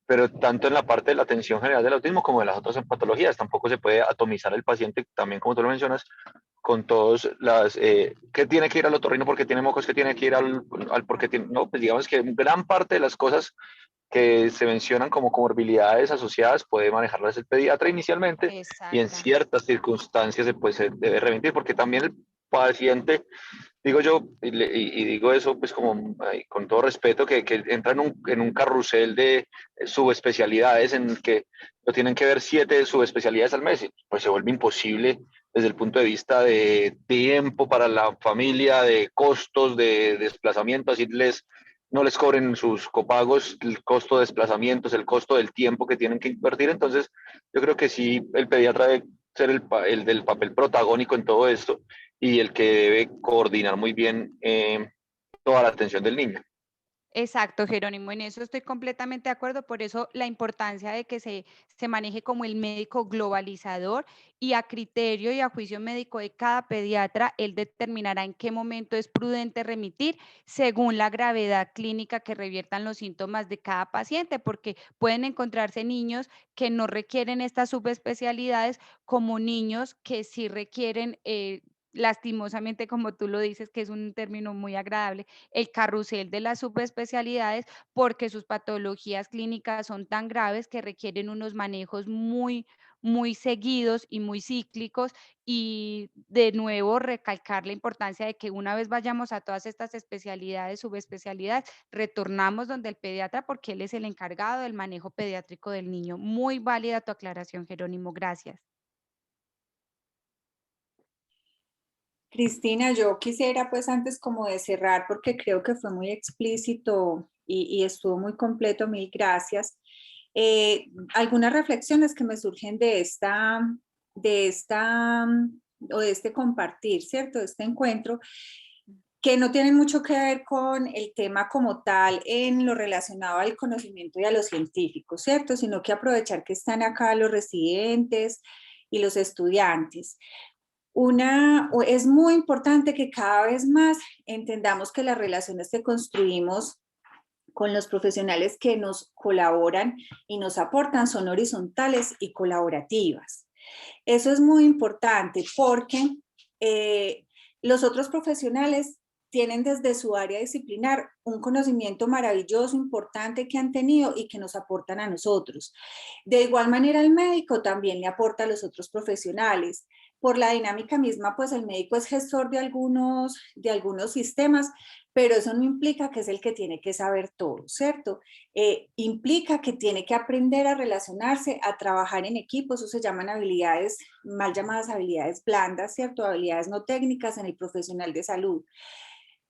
pero tanto en la parte de la atención general del autismo como de las otras patologías, tampoco se puede atomizar el paciente, también como tú lo mencionas, con todas las, que tiene que ir al otorrino porque tiene mocos, que tiene que ir al porque tiene, no, pues digamos que gran parte de las cosas que se mencionan como comorbilidades asociadas puede manejarlas el pediatra inicialmente y en Exactamente. ciertas circunstancias se debe remitir, porque también el paciente, digo yo, y digo eso pues como con todo respeto, que entra en un carrusel de subespecialidades en el que lo tienen que ver 7 subespecialidades al mes, y pues se vuelve imposible desde el punto de vista de tiempo para la familia, de costos, de desplazamiento, así no les cobren sus copagos, el costo de desplazamientos, el costo del tiempo que tienen que invertir. Entonces, yo creo que sí, el pediatra debe ser el del papel protagónico en todo esto y el que debe coordinar muy bien toda la atención del niño. Exacto, Jerónimo, en eso estoy completamente de acuerdo, por eso la importancia de que se maneje como el médico globalizador y a criterio y a juicio médico de cada pediatra, él determinará en qué momento es prudente remitir según la gravedad clínica que reviertan los síntomas de cada paciente, porque pueden encontrarse niños que no requieren estas subespecialidades como niños que sí requieren, lastimosamente, como tú lo dices, que es un término muy agradable, el carrusel de las subespecialidades, porque sus patologías clínicas son tan graves que requieren unos manejos muy seguidos y muy cíclicos. Y de nuevo recalcar la importancia de que una vez vayamos a todas estas especialidades, subespecialidades, retornamos donde el pediatra porque él es el encargado del manejo pediátrico del niño. Muy válida tu aclaración, Jerónimo. Gracias. Cristina, yo quisiera pues antes como de cerrar, porque creo que fue muy explícito y estuvo muy completo, mil gracias. Algunas reflexiones que me surgen de esta, o de este compartir, ¿cierto? De este encuentro, que no tienen mucho que ver con el tema como tal en lo relacionado al conocimiento y a los científicos, ¿cierto? Sino que aprovechar que están acá los residentes y los estudiantes. Es muy importante que cada vez más entendamos que las relaciones que construimos con los profesionales que nos colaboran y nos aportan son horizontales y colaborativas. Eso es muy importante porque los otros profesionales tienen desde su área disciplinar un conocimiento maravilloso, importante que han tenido y que nos aportan a nosotros. De igual manera, el médico también le aporta a los otros profesionales. Por la dinámica misma, pues el médico es gestor de algunos sistemas, pero eso no implica que es el que tiene que saber todo, ¿cierto? Implica que tiene que aprender a relacionarse, a trabajar en equipo, eso se llaman habilidades, mal llamadas habilidades blandas, ¿cierto? Habilidades no técnicas en el profesional de salud.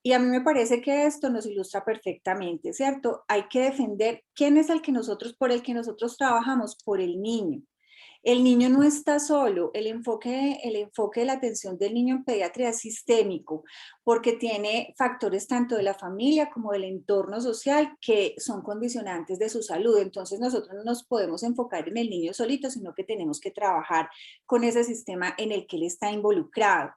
Y a mí me parece que esto nos ilustra perfectamente, ¿cierto? Hay que defender quién es por el que nosotros trabajamos, por el niño. El niño no está solo, el enfoque de la atención del niño en pediatría es sistémico, porque tiene factores tanto de la familia como del entorno social que son condicionantes de su salud. Entonces nosotros no nos podemos enfocar en el niño solito, sino que tenemos que trabajar con ese sistema en el que él está involucrado.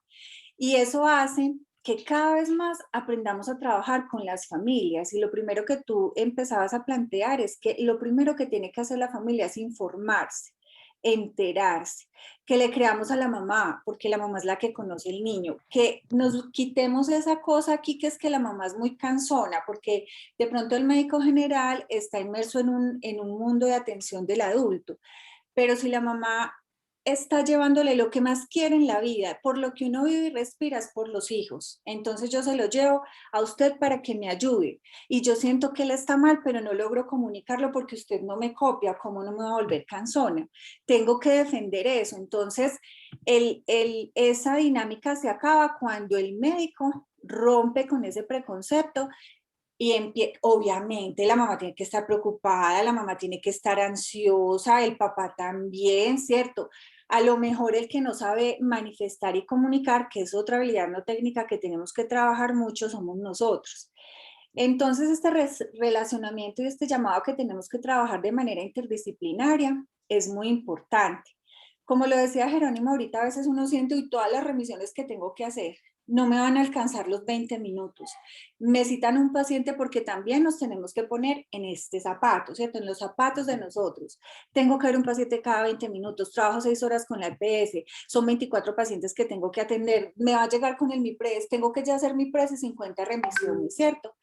Y eso hace que cada vez más aprendamos a trabajar con las familias. Y lo primero que tú empezabas a plantear es que lo primero que tiene que hacer la familia es informarse, enterarse, que le creamos a la mamá, porque la mamá es la que conoce el niño, que nos quitemos esa cosa aquí que es que la mamá es muy cansona, porque de pronto el médico general está inmerso en un mundo de atención del adulto, pero si la mamá está llevándole lo que más quiere en la vida, por lo que uno vive y respira es por los hijos. Entonces yo se lo llevo a usted para que me ayude. Y yo siento que él está mal, pero no logro comunicarlo porque usted no me copia, ¿cómo no me va a volver cansona? Tengo que defender eso. Entonces, esa dinámica se acaba cuando el médico rompe con ese preconcepto y obviamente la mamá tiene que estar preocupada, la mamá tiene que estar ansiosa, el papá también, ¿cierto? A lo mejor el que no sabe manifestar y comunicar, que es otra habilidad no técnica que tenemos que trabajar mucho, somos nosotros. Entonces, este relacionamiento y este llamado que tenemos que trabajar de manera interdisciplinaria es muy importante. Como lo decía Jerónimo, ahorita a veces uno siente, y todas las remisiones que tengo que hacer, no me van a alcanzar los 20 minutos. Me citan un paciente porque también nos tenemos que poner en este zapato, ¿cierto? En los zapatos de nosotros. Tengo que ver un paciente cada 20 minutos, trabajo 6 horas con la EPS, son 24 pacientes que tengo que atender, me va a llegar con el MIPRES, tengo que ya hacer MIPRES y 50 remisiones, ¿cierto?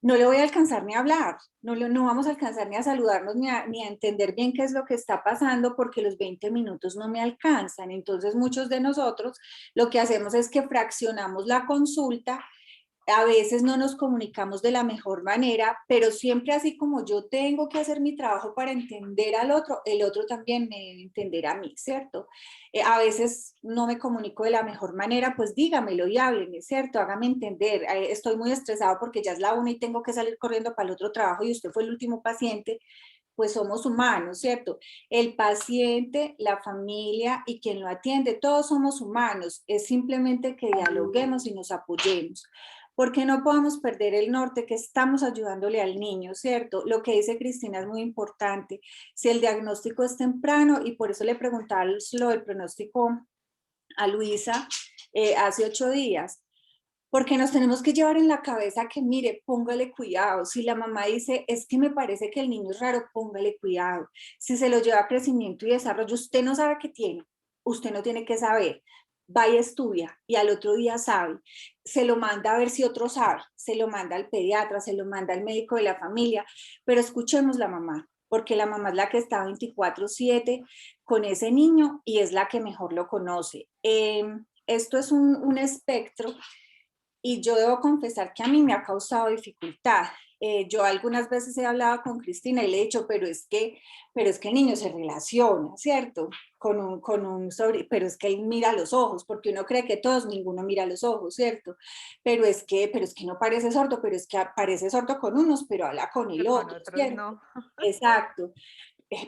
no le voy a alcanzar ni a hablar, no vamos a alcanzar ni a saludarnos ni a entender bien qué es lo que está pasando porque los 20 minutos no me alcanzan. Entonces muchos de nosotros lo que hacemos es que fraccionamos la consulta. A veces no nos comunicamos de la mejor manera, pero siempre así como yo tengo que hacer mi trabajo para entender al otro, el otro también me debe entender a mí, ¿cierto? A veces no me comunico de la mejor manera, pues dígamelo y hábleme, ¿cierto? Hágame entender, estoy muy estresado porque ya es la 1 y tengo que salir corriendo para el otro trabajo y usted fue el último paciente. Pues somos humanos, ¿cierto? El paciente, la familia y quien lo atiende, todos somos humanos. Es simplemente que dialoguemos y nos apoyemos. Porque no podemos perder el norte que estamos ayudándole al niño, ¿cierto? Lo que dice Cristina es muy importante. Si el diagnóstico es temprano, y por eso le preguntaba lo del pronóstico a Luisa hace 8 días, porque nos tenemos que llevar en la cabeza que, mire, póngale cuidado. Si la mamá dice, es que me parece que el niño es raro, póngale cuidado. Si se lo lleva a crecimiento y desarrollo, usted no sabe qué tiene, usted no tiene que saber. Va y estudia y al otro día sabe. Se lo manda a ver si otro sabe, se lo manda al pediatra, se lo manda al médico de la familia, pero escuchemos la mamá, porque la mamá es la que está 24/7 con ese niño y es la que mejor lo conoce. Esto es un espectro y yo debo confesar que a mí me ha causado dificultad. Yo algunas veces he hablado con Cristina y le he dicho, pero es que el niño se relaciona, ¿cierto? Con un sobrino, pero es que él mira a los ojos, porque uno cree que todos, ninguno mira a los ojos, ¿cierto? Pero es que no parece sordo, pero es que parece sordo con unos, pero habla con el Pero con otro, otros ¿cierto? no. Exacto.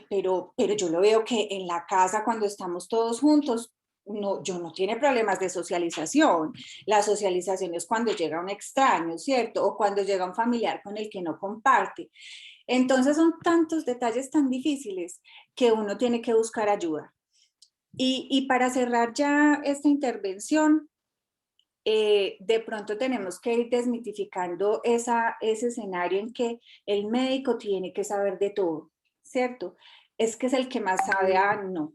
Pero yo lo veo que en la casa cuando estamos todos juntos, no, yo no tiene problemas de socialización. La socialización es cuando llega un extraño, ¿cierto? O cuando llega un familiar con el que no comparte. Entonces son tantos detalles tan difíciles que uno tiene que buscar ayuda. Y para cerrar ya esta intervención, de pronto tenemos que ir desmitificando ese escenario en que el médico tiene que saber de todo, ¿cierto? Es que es el que más sabe, no.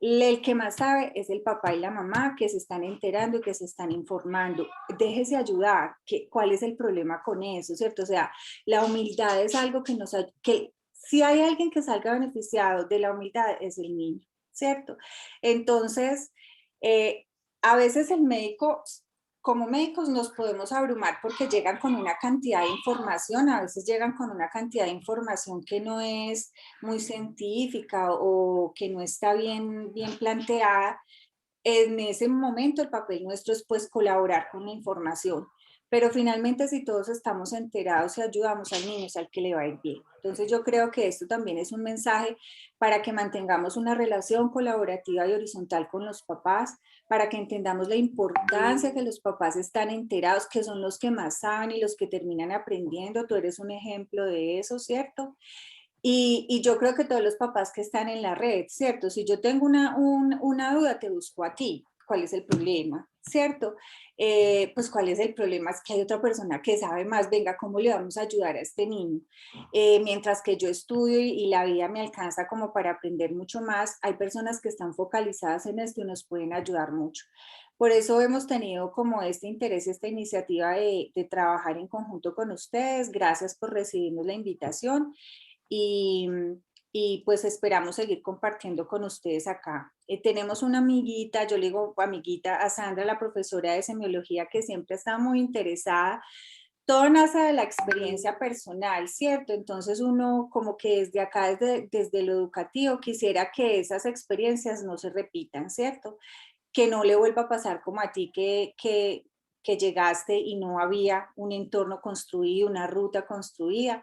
El que más sabe es el papá y la mamá que se están enterando y que se están informando. Déjese ayudar. ¿Cuál es el problema con eso, cierto? O sea, la humildad es algo que si hay alguien que salga beneficiado de la humildad es el niño, ¿cierto? Entonces, eh, a veces el médico, como médicos nos podemos abrumar porque llegan con una cantidad de información, a veces llegan con una cantidad de información que no es muy científica o que no está bien planteada. En ese momento el papel nuestro es pues colaborar con la información, pero finalmente si todos estamos enterados y ayudamos al niño es al que le va a ir bien. Entonces yo creo que esto también es un mensaje para que mantengamos una relación colaborativa y horizontal con los papás, para que entendamos la importancia que los papás están enterados, que son los que más saben y los que terminan aprendiendo. Tú eres un ejemplo de eso, ¿cierto? Y yo creo que todos los papás que están en la red, ¿cierto? Si yo tengo una duda, te busco a ti. ¿Cuál es el problema? ¿Cierto? Pues cuál es el problema, es que hay otra persona que sabe más, venga, ¿cómo le vamos a ayudar a este niño? Mientras que yo estudio y la vida me alcanza como para aprender mucho más, hay personas que están focalizadas en esto y nos pueden ayudar mucho. Por eso hemos tenido como este interés, esta iniciativa de trabajar en conjunto con ustedes. Gracias por recibirnos la invitación y, y pues esperamos seguir compartiendo con ustedes acá. Tenemos una amiguita, yo le digo amiguita a Sandra, la profesora de semiología, que siempre está muy interesada. Todo nace de la experiencia personal, ¿cierto? Entonces uno como que desde acá, desde lo educativo, quisiera que esas experiencias no se repitan, ¿cierto? Que no le vuelva a pasar como a ti que llegaste y no había un entorno construido, una ruta construida,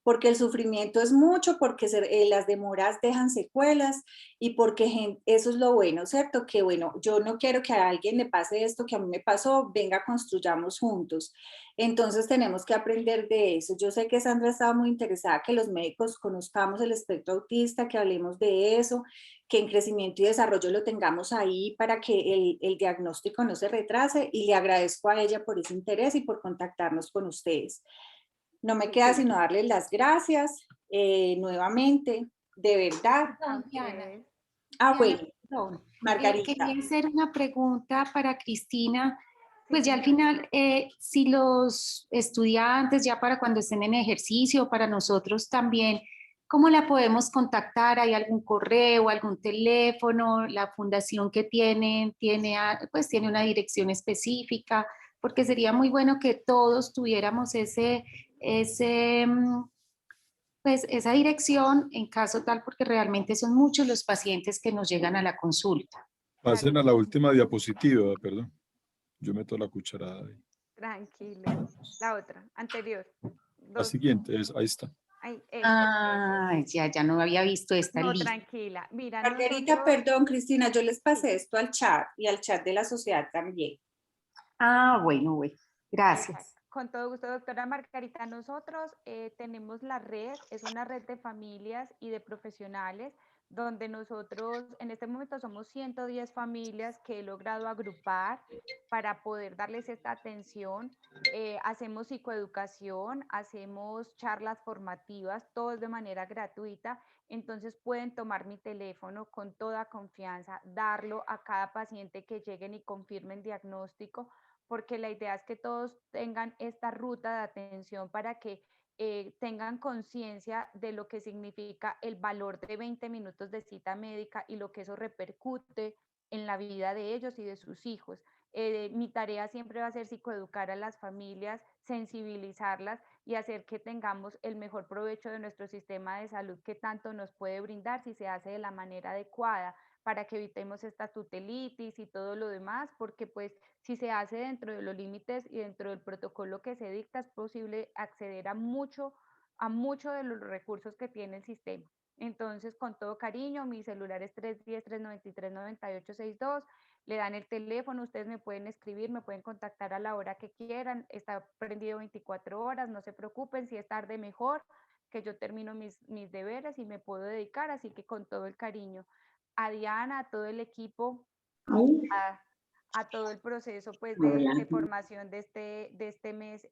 porque el sufrimiento es mucho, porque las demoras dejan secuelas y porque eso es lo bueno, ¿cierto? Que bueno, yo no quiero que a alguien le pase esto que a mí me pasó, venga, construyamos juntos. Entonces tenemos que aprender de eso. Yo sé que Sandra estaba muy interesada que los médicos conozcamos el espectro autista, que hablemos de eso, que en crecimiento y desarrollo lo tengamos ahí para que el diagnóstico no se retrase, y le agradezco a ella por ese interés y por contactarnos con ustedes. No me queda sino darles las gracias nuevamente, de verdad. Diana, Ah, Diana, bueno, no, Margarita. quería hacer una pregunta para Cristina. Pues ya al final, si los estudiantes ya para cuando estén en ejercicio, para nosotros también, ¿cómo la podemos contactar? ¿Hay algún correo, algún teléfono? La fundación que tienen pues tiene una dirección específica, porque sería muy bueno que todos tuviéramos pues esa dirección en caso tal, porque realmente son muchos los pacientes que nos llegan a la consulta. Pasen a la última diapositiva, perdón. Yo meto la cucharada ahí. Tranquilo. La otra, anterior. La siguiente, ahí está. Ay, eso. Ah, ya no había visto esta No, lista. tranquila. Mira, Margarita, nosotros... perdón, Cristina, yo les pasé esto al chat y al chat de la sociedad también. Ah, bueno, gracias. Exacto. Con todo gusto, doctora Margarita. Nosotros tenemos la red, es una red de familias y de profesionales, donde nosotros en este momento somos 110 familias que he logrado agrupar para poder darles esta atención. Hacemos psicoeducación, hacemos charlas formativas, todo es de manera gratuita. Entonces pueden tomar mi teléfono con toda confianza, darlo a cada paciente que lleguen y confirmen diagnóstico, porque la idea es que todos tengan esta ruta de atención para que tengan conciencia de lo que significa el valor de 20 minutos de cita médica y lo que eso repercute en la vida de ellos y de sus hijos. Mi tarea siempre va a ser psicoeducar a las familias, sensibilizarlas y hacer que tengamos el mejor provecho de nuestro sistema de salud que tanto nos puede brindar si se hace de la manera adecuada, para que evitemos esta tutelitis y todo lo demás, porque pues si se hace dentro de los límites y dentro del protocolo que se dicta, es posible acceder a mucho de los recursos que tiene el sistema. Entonces, con todo cariño, mi celular es 310-393-9862, le dan el teléfono, ustedes me pueden escribir, me pueden contactar a la hora que quieran, está prendido 24 horas, no se preocupen, si es tarde mejor, que yo termino mis deberes y me puedo dedicar, así que con todo el cariño. A Diana, a todo el equipo, a todo el proceso pues de formación de este mes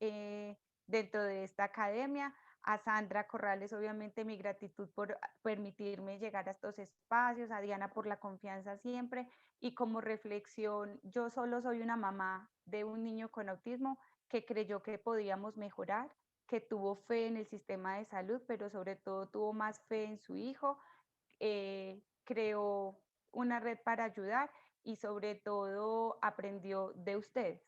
dentro de esta academia. A Sandra Corrales, obviamente mi gratitud por permitirme llegar a estos espacios, a Diana por la confianza siempre, y como reflexión, yo solo soy una mamá de un niño con autismo que creyó que podíamos mejorar, que tuvo fe en el sistema de salud, pero sobre todo tuvo más fe en su hijo, creó una red para ayudar y sobre todo aprendió de ustedes.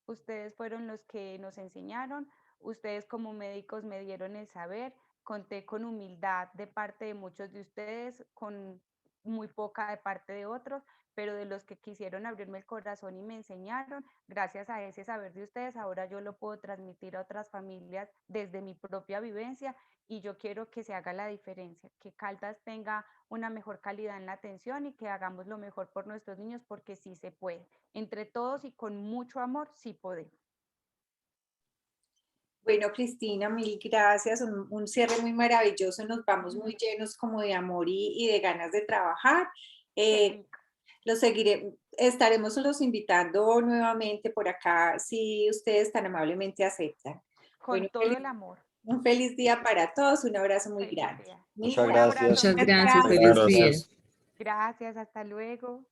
Ustedes fueron los que nos enseñaron, ustedes como médicos me dieron el saber, conté con humildad de parte de muchos de ustedes, con muy poca de parte de otros, pero de los que quisieron abrirme el corazón y me enseñaron, gracias a ese saber de ustedes, ahora yo lo puedo transmitir a otras familias desde mi propia vivencia, y yo quiero que se haga la diferencia, que Caldas tenga una mejor calidad en la atención y que hagamos lo mejor por nuestros niños, porque sí se puede. Entre todos y con mucho amor, sí podemos. Bueno, Cristina, mil gracias, un cierre muy maravilloso, nos vamos muy llenos como de amor y de ganas de trabajar. Los estaremos los invitando nuevamente por acá si ustedes tan amablemente aceptan. Con bueno, todo el amor. Un feliz día para todos, un abrazo muy grande. Muchas gracias. Muchas gracias, feliz día. Gracias, hasta luego.